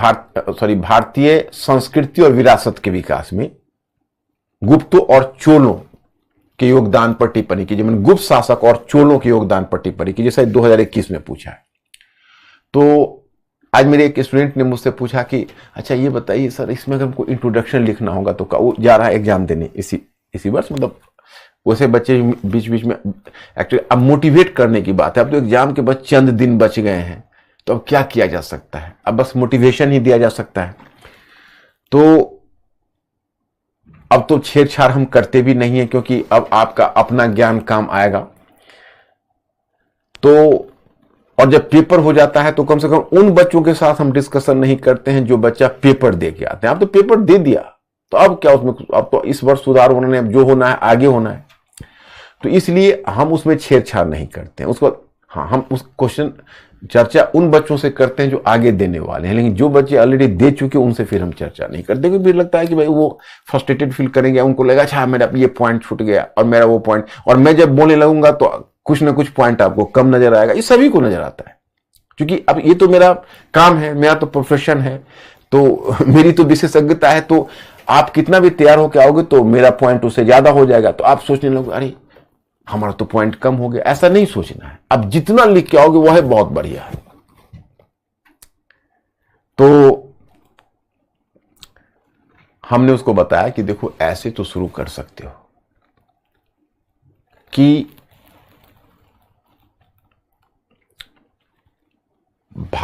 भारतीय संस्कृति और विरासत के विकास में गुप्तों और चोलों के योगदान पर टिप्पणी कीजिए। मैंने गुप्त शासक और चोलों के योगदान पर टिप्पणी कीजिए, जैसे 2021 में पूछा है। तो आज मेरे एक स्टूडेंट ने मुझसे पूछा कि अच्छा ये बताइए सर, इसमें अगर हमको इंट्रोडक्शन लिखना होगा तो क्या, वो जा रहा है एग्जाम देने इसी वर्ष, मतलब वैसे बच्चे बीच बीच में एक्चुअली अब मोटिवेट करने की बात है। अब तो एग्जाम के बस चंद दिन बच गए हैं, तो अब क्या किया जा सकता है, अब बस मोटिवेशन ही दिया जा सकता है। तो अब तो छेड़छाड़ हम करते भी नहीं है, क्योंकि अब आपका अपना ज्ञान काम आएगा। तो और जब पेपर हो जाता है तो कम से कम उन बच्चों के साथ हम डिस्कशन नहीं करते हैं जो बच्चा पेपर दे के आते हैं। अब तो पेपर दे दिया, तो अब क्या उसमें, अब तो इस वर्ष सुधार होना है, जो होना है आगे होना है। तो इसलिए हम उसमें छेड़छाड़ नहीं करते हैं उसको। हाँ, हम उस क्वेश्चन चर्चा उन बच्चों से करते हैं जो आगे देने वाले हैं, लेकिन जो बच्चे ऑलरेडी दे चुके उनसे फिर हम चर्चा नहीं करते, क्योंकि फिर लगता है कि भाई वो फ्रस्ट्रेटेड फील करेंगे, उनको लगेगा अच्छा मेरा ये पॉइंट छूट गया और मेरा वो पॉइंट, और मैं जब बोलने लगूंगा तो कुछ ना कुछ पॉइंट आपको कम नजर आएगा। ये सभी को नजर आता है, क्योंकि अब ये तो मेरा काम है, मेरा तो प्रोफेशन है, तो मेरी तो विशेषज्ञता है। तो आप कितना भी तैयार होकर आओगे तो मेरा पॉइंट उससे ज्यादा हो जाएगा, तो आप सोचने लगोगे अरे हमारा तो पॉइंट कम हो गया। ऐसा नहीं सोचना है, अब जितना लिख के आओगे वह है बहुत बढ़िया है। तो हमने उसको बताया कि देखो ऐसे तो शुरू कर सकते हो कि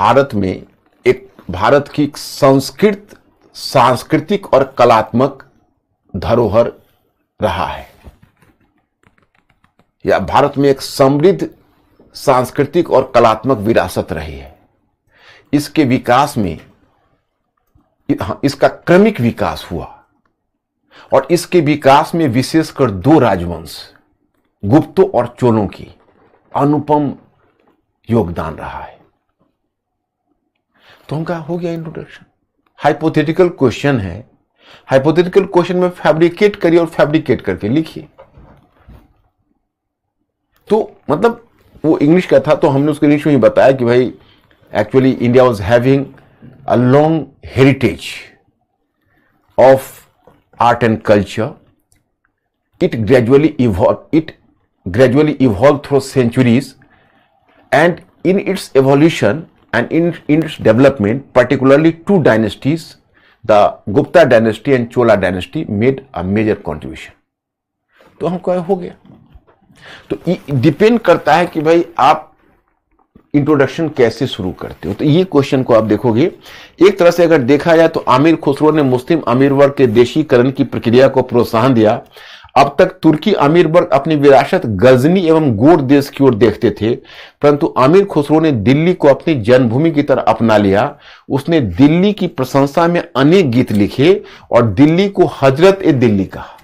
भारत की एक सांस्कृतिक और कलात्मक धरोहर रहा है, या भारत में एक समृद्ध सांस्कृतिक और कलात्मक विरासत रही है। इसके विकास में इसका क्रमिक विकास हुआ और इसके विकास में विशेषकर दो राजवंश, गुप्तों और चोलों की अनुपम योगदान रहा है। तो उनका हो गया इंट्रोडक्शन। हाइपोथेटिकल क्वेश्चन है, हाइपोथेटिकल क्वेश्चन में फैब्रिकेट करिए और फैब्रिकेट करके लिखिए। तो मतलब वो इंग्लिश का था, तो हमने उसको इंग्लिश में ही बताया कि भाई actually India was having a long heritage of art and culture. It gradually evolved through centuries, and in its evolution and in its development, particularly two dynasties, the Gupta dynasty and Chola dynasty, made a major contribution. तो हमको हो गया। तो depend करता है कि भाई आप इंट्रोडक्शन कैसे शुरू करते हो। तो ये क्वेश्चन को आप देखोगे, एक तरह से अगर देखा जाए तो आमिर खुसरो ने मुस्लिम अमीर वर्ग के देशीकरण की प्रक्रिया को प्रोत्साहन दिया। अब तक तुर्की अमीर वर्ग अपनी विरासत गजनी एवं गोर देश की ओर देखते थे, परंतु आमिर खुसरो ने दिल्ली को अपनी जन्मभूमि की तरह अपना लिया। उसने दिल्ली की प्रशंसा में अनेक गीत लिखे और दिल्ली को हजरत ए दिल्ली कहा।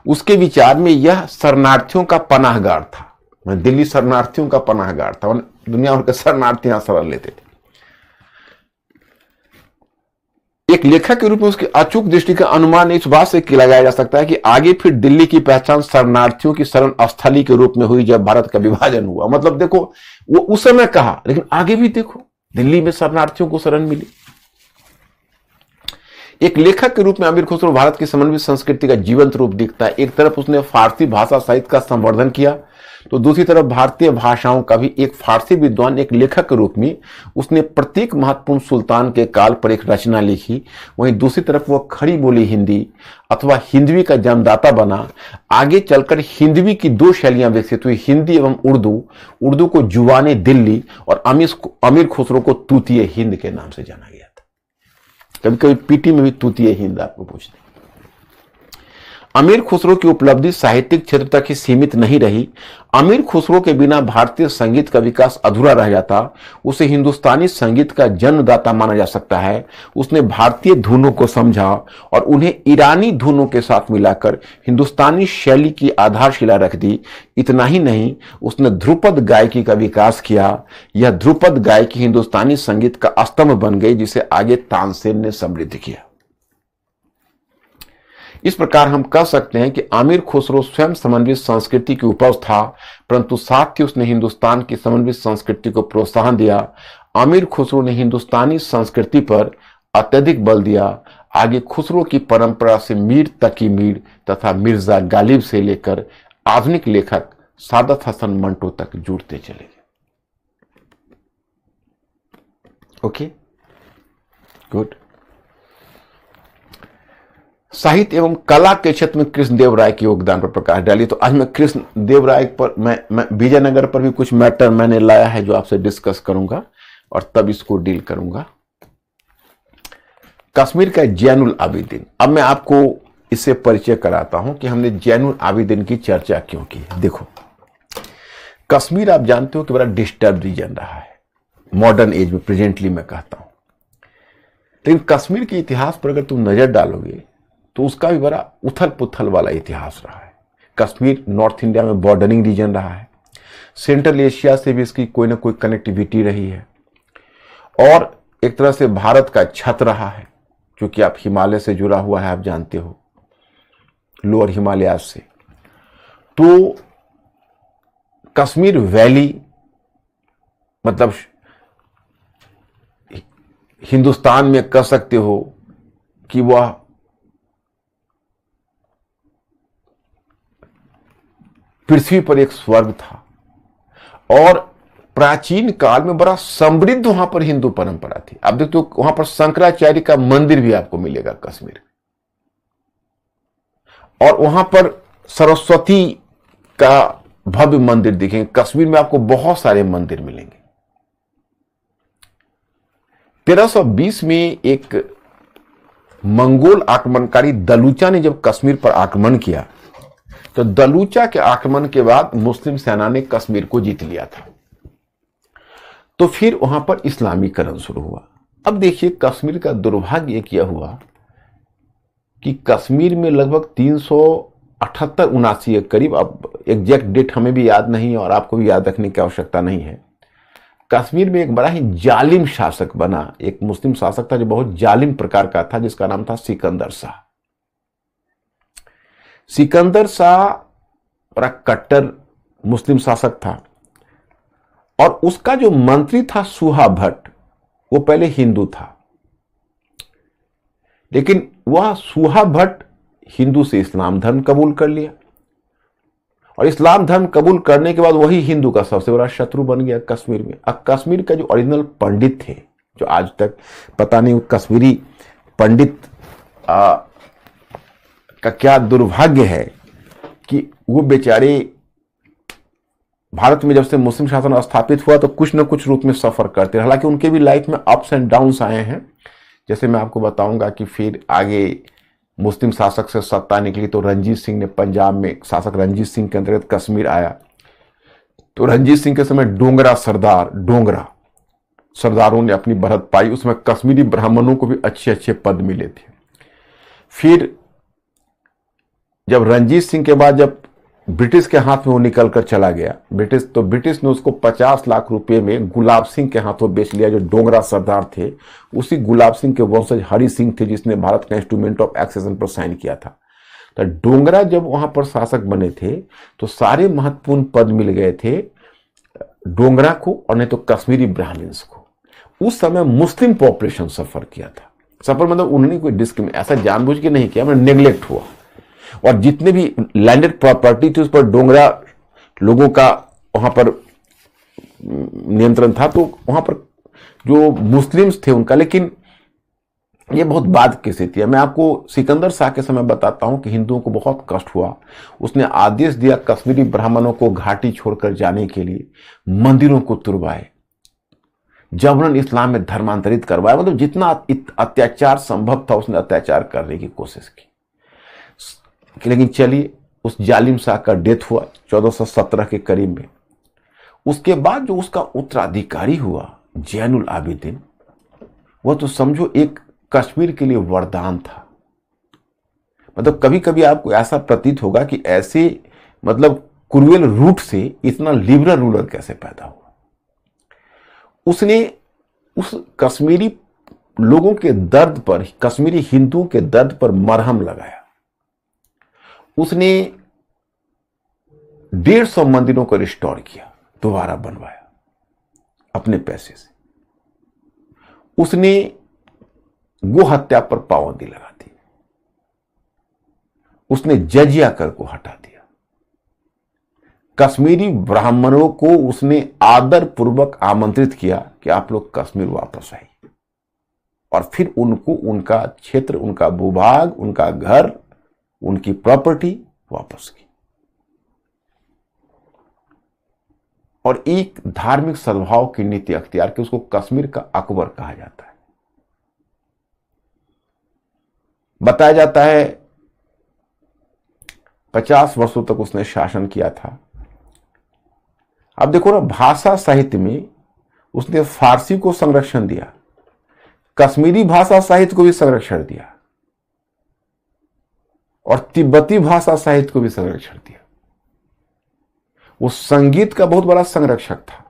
उसके विचार में यह शरणार्थियों का पनाहगार था। दिल्ली शरणार्थियों का पनाहगार था, दुनिया भर के शरणार्थी यहां शरण लेते थे। एक लेखक के रूप में उसकी अचूक दृष्टि का अनुमान इस बात से लगाया जा सकता है कि आगे फिर दिल्ली की पहचान शरणार्थियों की शरण स्थली के रूप में हुई जब भारत का विभाजन हुआ। मतलब देखो, वो उस समय कहा, लेकिन आगे भी देखो दिल्ली में शरणार्थियों को शरण मिली। एक लेखक के रूप में अमीर खुसरो भारत की समन्वित संस्कृति का जीवंत रूप दिखता है। एक तरफ उसने फारसी भाषा साहित्य का संवर्धन किया, तो दूसरी तरफ भारतीय भाषाओं का भी एक फारसी विद्वान, एक लेखक के रूप में उसने प्रत्येक महत्वपूर्ण सुल्तान के काल पर एक रचना लिखी। वहीं दूसरी तरफ वह खड़ी बोली हिंदी अथवा हिंदवी का जन्मदाता बना। आगे चलकर हिंदवी की दो शैलियां विकसित हुई, हिंदी एवं उर्दू। उर्दू को जुबाने दिल्ली और अमीर खुसरो को तूतीय हिंद के नाम से जाना गया था। कभी कभी पीटी में भी तूतीय हिंद आपको पूछते। अमीर खुसरो की उपलब्धि साहित्यिक क्षेत्र तक ही सीमित नहीं रही। अमीर खुसरो के बिना भारतीय संगीत का विकास अधूरा रह जाता। उसे हिंदुस्तानी संगीत का जन्मदाता माना जा सकता है। उसने भारतीय धुनों को समझा और उन्हें ईरानी धुनों के साथ मिलाकर हिंदुस्तानी शैली की आधारशिला रख दी। इतना ही नहीं, उसने ध्रुपद गायकी का विकास किया। यह ध्रुपद गायकी हिंदुस्तानी संगीत का स्तंभ बन गई, जिसे आगे तानसेन ने समृद्ध किया। इस प्रकार हम कह सकते हैं कि आमिर खुसरो स्वयं समन्वित संस्कृति की उपज था, परंतु साथ ही उसने हिंदुस्तान की समन्वित संस्कृति को प्रोत्साहन दिया। आमिर खुसरो ने हिंदुस्तानी संस्कृति पर अत्यधिक बल दिया। आगे खुसरो की परंपरा से मीर तकी मीर तथा मिर्जा गालिब से लेकर आधुनिक लेखक सादत हसन मंटो तक जुड़ते चले गए। Okay, good. साहित्य एवं कला के क्षेत्र में कृष्णदेव राय के योगदान पर प्रकाश डालिए। तो आज मैं कृष्णदेव राय पर मैं विजयनगर पर भी कुछ मैटर मैंने लाया है जो आपसे डिस्कस करूंगा और तब इसको डील करूंगा। कश्मीर का जैनुल आबिदीन, अब मैं आपको इससे परिचय कराता हूं कि हमने जैनुल आबिदीन की चर्चा क्यों की। देखो, कश्मीर आप जानते हो कि बड़ा डिस्टर्ब रीजन रहा है मॉडर्न एज में, प्रेजेंटली मैं कहता हूं। लेकिन कश्मीर के इतिहास पर अगर तुम नजर डालोगे तो उसका भी बड़ा उथल पुथल वाला इतिहास रहा है। कश्मीर नॉर्थ इंडिया में बॉर्डरिंग रीजन रहा है। सेंट्रल एशिया से भी इसकी कोई ना कोई कनेक्टिविटी रही है और एक तरह से भारत का छत रहा है, क्योंकि आप हिमालय से जुड़ा हुआ है, आप जानते हो, लोअर हिमालयाज से। तो कश्मीर वैली मतलब हिंदुस्तान में कह सकते हो कि वह पृथ्वी पर एक स्वर्ग था और प्राचीन काल में बड़ा समृद्ध वहां पर हिंदू परंपरा थी। आप देखते हो वहां पर शंकराचार्य का मंदिर भी आपको मिलेगा कश्मीर में, और वहां पर सरस्वती का भव्य मंदिर दिखेंगे। कश्मीर में आपको बहुत सारे मंदिर मिलेंगे। 1320 में एक मंगोल आक्रमणकारी दलूचा ने जब कश्मीर पर आक्रमण किया, तो दलूचा के आक्रमण के बाद मुस्लिम सेना ने कश्मीर को जीत लिया था। तो फिर वहां पर इस्लामीकरण शुरू हुआ। अब देखिए, कश्मीर का दुर्भाग्य यह हुआ कि कश्मीर में लगभग 378-79 के करीब, अब एग्जैक्ट डेट हमें भी याद नहीं है और आपको भी याद रखने की आवश्यकता नहीं है, कश्मीर में एक बड़ा ही जालिम शासक बना, एक मुस्लिम शासक था जो बहुत जालिम प्रकार का था, जिसका नाम था सिकंदर शाह। सिकंदर शाह बड़ा कट्टर मुस्लिम शासक था और उसका जो मंत्री था सुहा भट्ट, वो पहले हिंदू था, लेकिन वह सुहा भट्ट हिंदू से इस्लाम धर्म कबूल कर लिया और इस्लाम धर्म कबूल करने के बाद वही हिंदू का सबसे बड़ा शत्रु बन गया कश्मीर में। अब कश्मीर का जो ओरिजिनल पंडित थे, जो आज तक पता नहीं कश्मीरी पंडित का क्या दुर्भाग्य है कि वो बेचारे भारत में जब से मुस्लिम शासन स्थापित हुआ तो कुछ न कुछ रूप में सफर करते रहे। हालांकि उनके भी लाइफ में अप्स एंड डाउन्स आए हैं, जैसे मैं आपको बताऊंगा कि फिर आगे मुस्लिम शासक से सत्ता निकली तो रंजीत सिंह ने, पंजाब में शासक रंजीत सिंह के अंतर्गत कश्मीर आया, तो रंजीत सिंह के समय डोगरा सरदारों ने अपनी बढ़त पाई, उसमें कश्मीरी ब्राह्मणों को भी अच्छे अच्छे पद मिले थे। फिर जब रंजीत सिंह के बाद जब ब्रिटिश के हाथ में वो निकल कर चला गया, ब्रिटिश ने उसको 50 लाख रुपए में गुलाब सिंह के हाथों बेच लिया, जो डोगरा सरदार थे। उसी गुलाब सिंह के वंशज हरि सिंह थे जिसने भारत का इंस्ट्रूमेंट ऑफ एक्सेशन पर साइन किया था। तो डोगरा जब वहां पर शासक बने थे तो सारे महत्वपूर्ण पद मिल गए थे डोगरा को और नहीं तो कश्मीरी ब्राह्मण्स को। उस समय मुस्लिम पॉपुलेशन सफर किया था, सफर मतलब उन्होंने कोई डिस्क्रिमिनेशन ऐसा जानबूझ के नहीं किया, मतलब नेग्लेक्ट हुआ। और जितने भी लैंडेड प्रॉपर्टी थी उस पर डोगरा लोगों का वहां पर नियंत्रण था, तो वहां पर जो मुस्लिम्स थे उनका, लेकिन ये बहुत बाद की स्थिति है। मैं आपको सिकंदर शाह के समय बताता हूं कि हिंदुओं को बहुत कष्ट हुआ। उसने आदेश दिया कश्मीरी ब्राह्मणों को घाटी छोड़कर जाने के लिए, मंदिरों को तुड़वाए, जबरन इस्लाम में धर्मांतरित करवाया, मतलब जितना अत्याचार संभव था उसने अत्याचार करने की कोशिश की। लेकिन चलिए, उस जालिम शाह का डेथ हुआ 1417 के करीब में। उसके बाद जो उसका उत्तराधिकारी हुआ जैनुल आबिदीन, वह तो समझो एक कश्मीर के लिए वरदान था। मतलब कभी कभी आपको ऐसा प्रतीत होगा कि ऐसे मतलब क्रूएल रूट से इतना लिबरल रूलर कैसे पैदा हुआ। उसने उस कश्मीरी लोगों के दर्द पर, कश्मीरी हिंदुओं के दर्द पर मरहम लगाया। उसने 150 मंदिरों को रिस्टोर किया, दोबारा बनवाया अपने पैसे से। उसने गो हत्या पर पाबंदी लगा दी। उसने जजिया कर को हटा दिया। कश्मीरी ब्राह्मणों को उसने आदर पूर्वक आमंत्रित किया कि आप लोग कश्मीर वापस आइए, और फिर उनको उनका क्षेत्र, उनका भूभाग, उनका घर, उनकी प्रॉपर्टी वापस की। और एक धार्मिक सद्भाव की नीति अख्तियार की, उसको कश्मीर का अकबर कहा जाता है। बताया जाता है 50 वर्षों तक उसने शासन किया था। अब देखो ना, भाषा साहित्य में उसने फारसी को संरक्षण दिया, कश्मीरी भाषा साहित्य को भी संरक्षण दिया और तिब्बती भाषा साहित्य को भी संरक्षण दिया। वो संगीत का बहुत बड़ा संरक्षक था।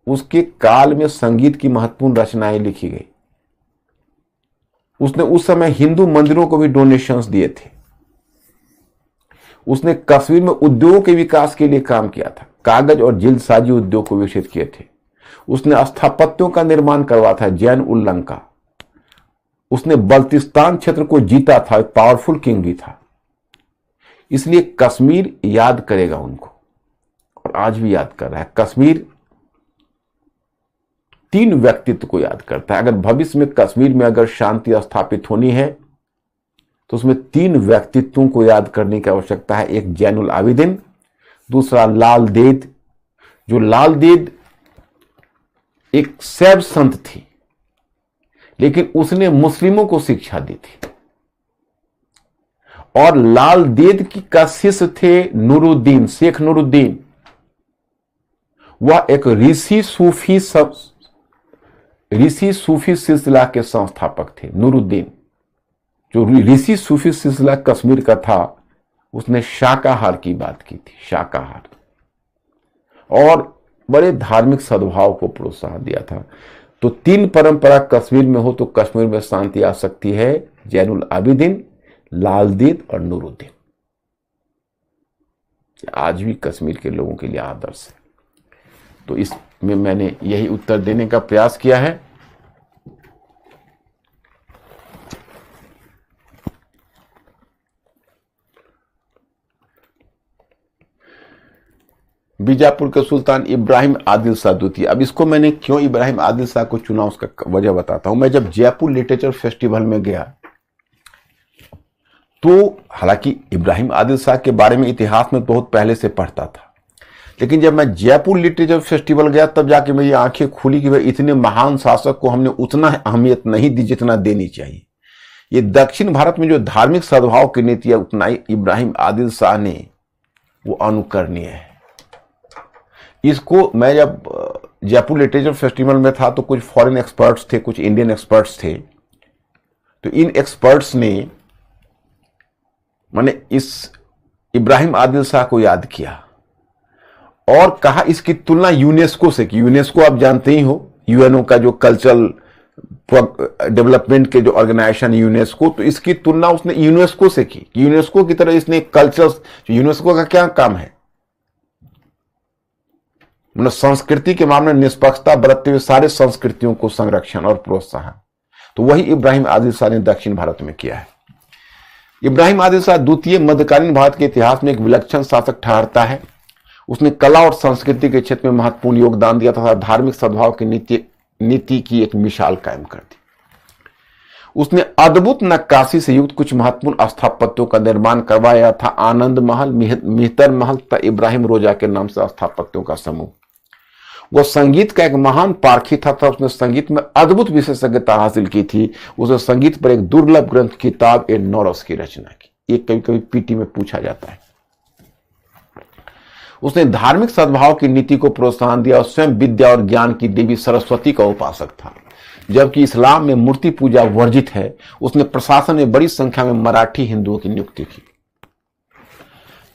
उसके काल में संगीत की महत्वपूर्ण रचनाएं लिखी गई। उसने उस समय हिंदू मंदिरों को भी डोनेशंस दिए थे। उसने कश्मीर में उद्योगों के विकास के लिए काम किया था, कागज और जिल्दसाजी उद्योग को विकसित किए थे। उसने स्थापत्यों का निर्माण करवाया था, जैन उल्लंका। उसने बल्तिस्तान क्षेत्र को जीता था, एक पावरफुल किंग भी था। इसलिए कश्मीर याद करेगा उनको, और आज भी याद कर रहा है। कश्मीर 3 व्यक्तित्व को याद करता है। अगर भविष्य में कश्मीर में अगर शांति स्थापित होनी है तो उसमें 3 व्यक्तित्वों को याद करने की आवश्यकता है। एक जैनुल आबिदीन, दूसरा लाल देद, जो लाल देद एक शैव संत थी, लेकिन उसने मुस्लिमों को शिक्षा दी थी। और लाल देद की का शिष्य थे नूरुद्दीन, शेख नूरुद्दीन। वह एक ऋषि सूफी सिलसिला के संस्थापक थे नूरुद्दीन। जो ऋषि सूफी सिलसिला कश्मीर का था, उसने शाकाहार की बात की थी, शाकाहार, और बड़े धार्मिक सद्भाव को प्रोत्साहन दिया था। तो 3 परंपरा कश्मीर में हो तो कश्मीर में शांति आ सकती है, जैनुल आबिदीन, लाल देद और नूरुद्दीन। आज भी कश्मीर के लोगों के लिए आदर्श है। तो इसमें मैंने यही उत्तर देने का प्रयास किया है। बीजापुर के सुल्तान इब्राहिम आदिल शाह द्वितीय। अब इसको मैंने क्यों इब्राहिम आदिल शाह को चुना, उसका वजह बताता हूं। मैं जब जयपुर लिटरेचर फेस्टिवल में गया तो हालांकि इब्राहिम आदिल शाह के बारे में इतिहास में बहुत पहले से पढ़ता था, लेकिन जब मैं जयपुर लिटरेचर फेस्टिवल गया तब जाके मेरी आंखें खुली कि भाई इतने महान शासक को हमने उतना अहमियत नहीं दी जितना देनी चाहिए। ये दक्षिण भारत में जो धार्मिक सद्भाव की नीति है, उतना ही इब्राहिम आदिल शाह ने वो अनुकरणीय है। इसको मैं जब जयपुर लिटरेचर फेस्टिवल में था तो कुछ फॉरेन एक्सपर्ट्स थे, कुछ इंडियन एक्सपर्ट्स थे। तो इन एक्सपर्ट्स ने मैंने इस इब्राहिम आदिल शाह को याद किया और कहा इसकी तुलना यूनेस्को से की। यूनेस्को आप जानते ही हो, यूएनओ का जो कल्चरल डेवलपमेंट के जो ऑर्गेनाइजेशन यूनेस्को, तो इसकी तुलना उसने यूनेस्को से की। यूनेस्को की तरह इसने कल्चर, यूनेस्को का क्या काम है, मतलब संस्कृति के मामले में निष्पक्षता बरतते हुए सारे संस्कृतियों को संरक्षण और प्रोत्साहन। तो वही इब्राहिम आदिल शाह ने दक्षिण भारत में किया है। इब्राहिम आदिल शाह द्वितीय मध्यकालीन भारत के इतिहास में एक विलक्षण शासक ठहरता है। उसने कला और संस्कृति के क्षेत्र में महत्वपूर्ण योगदान दिया तथा धार्मिक सद्भाव की नीति की एक मिसाल कायम कर दी। उसने अद्भुत नक्काशी से युक्त कुछ महत्वपूर्ण स्थापत्यों का निर्माण करवाया था। आनंद महल, मिहतर महल तथा इब्राहिम रोजा के नाम से स्थापत्यों का समूह। वह संगीत का एक महान पारखी था तथा उसने संगीत में अद्भुत विशेषज्ञता हासिल की थी। उसने संगीत पर एक दुर्लभ ग्रंथ किताब ए नौरस की रचना की। ये कभी कभी पीटी में पूछा जाता है। उसने धार्मिक सद्भाव की नीति को प्रोत्साहन दिया और स्वयं विद्या और ज्ञान की देवी सरस्वती का उपासक था। जबकि इस्लाम में मूर्ति पूजा वर्जित है, उसने प्रशासन में बड़ी संख्या में मराठी हिंदुओं की नियुक्ति की।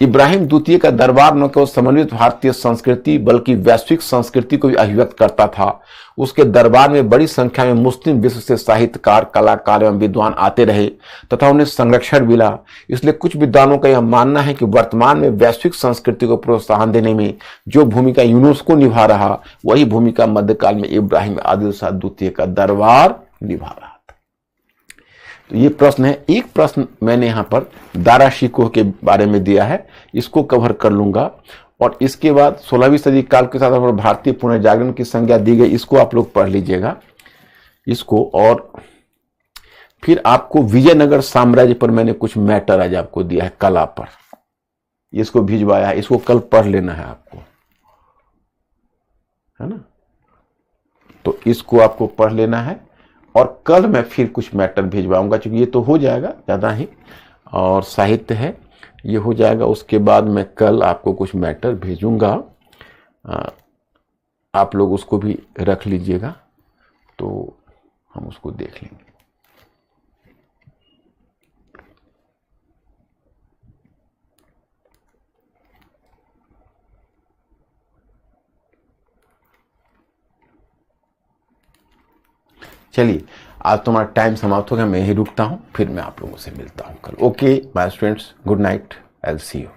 इब्राहिम द्वितीय का दरबार न केवल समन्वित भारतीय संस्कृति बल्कि वैश्विक संस्कृति को भी अभिव्यक्त करता था। उसके दरबार में बड़ी संख्या में मुस्लिम विश्व से साहित्यकार, कलाकार एवं विद्वान आते रहे तथा उन्हें संरक्षण मिला। इसलिए कुछ विद्वानों का यह मानना है कि वर्तमान में वैश्विक संस्कृति को प्रोत्साहन देने में जो भूमिका यूनेस्को निभा रहा, वही भूमिका मध्यकाल में इब्राहिम आदिल शाह द्वितीय का दरबार निभा रहा। तो ये प्रश्न है। एक प्रश्न मैंने यहां पर दारा शिकोह के बारे में दिया है, इसको कवर कर लूंगा। और इसके बाद 16वीं सदी काल के साथ भारतीय पुनर्जागरण की संज्ञा दी गई, इसको आप लोग पढ़ लीजिएगा इसको। और फिर आपको विजयनगर साम्राज्य पर मैंने कुछ मैटर आज आपको दिया है, कला पर, इसको भिजवाया है, इसको कल पढ़ लेना है आपको, है ना। तो इसको आपको पढ़ लेना है और कल मैं फिर कुछ मैटर भिजवाऊंगा, क्योंकि ये तो हो जाएगा ज़्यादा ही, और साहित्य है ये हो जाएगा। उसके बाद मैं कल आपको कुछ मैटर भेजूंगा, आप लोग उसको भी रख लीजिएगा, तो हम उसको देख लेंगे। चलिए, आज तुम्हारा टाइम समाप्त हो गया, मैं यही रुकता हूं, फिर मैं आप लोगों से मिलता हूं कल। Okay my students, good night, I will see you.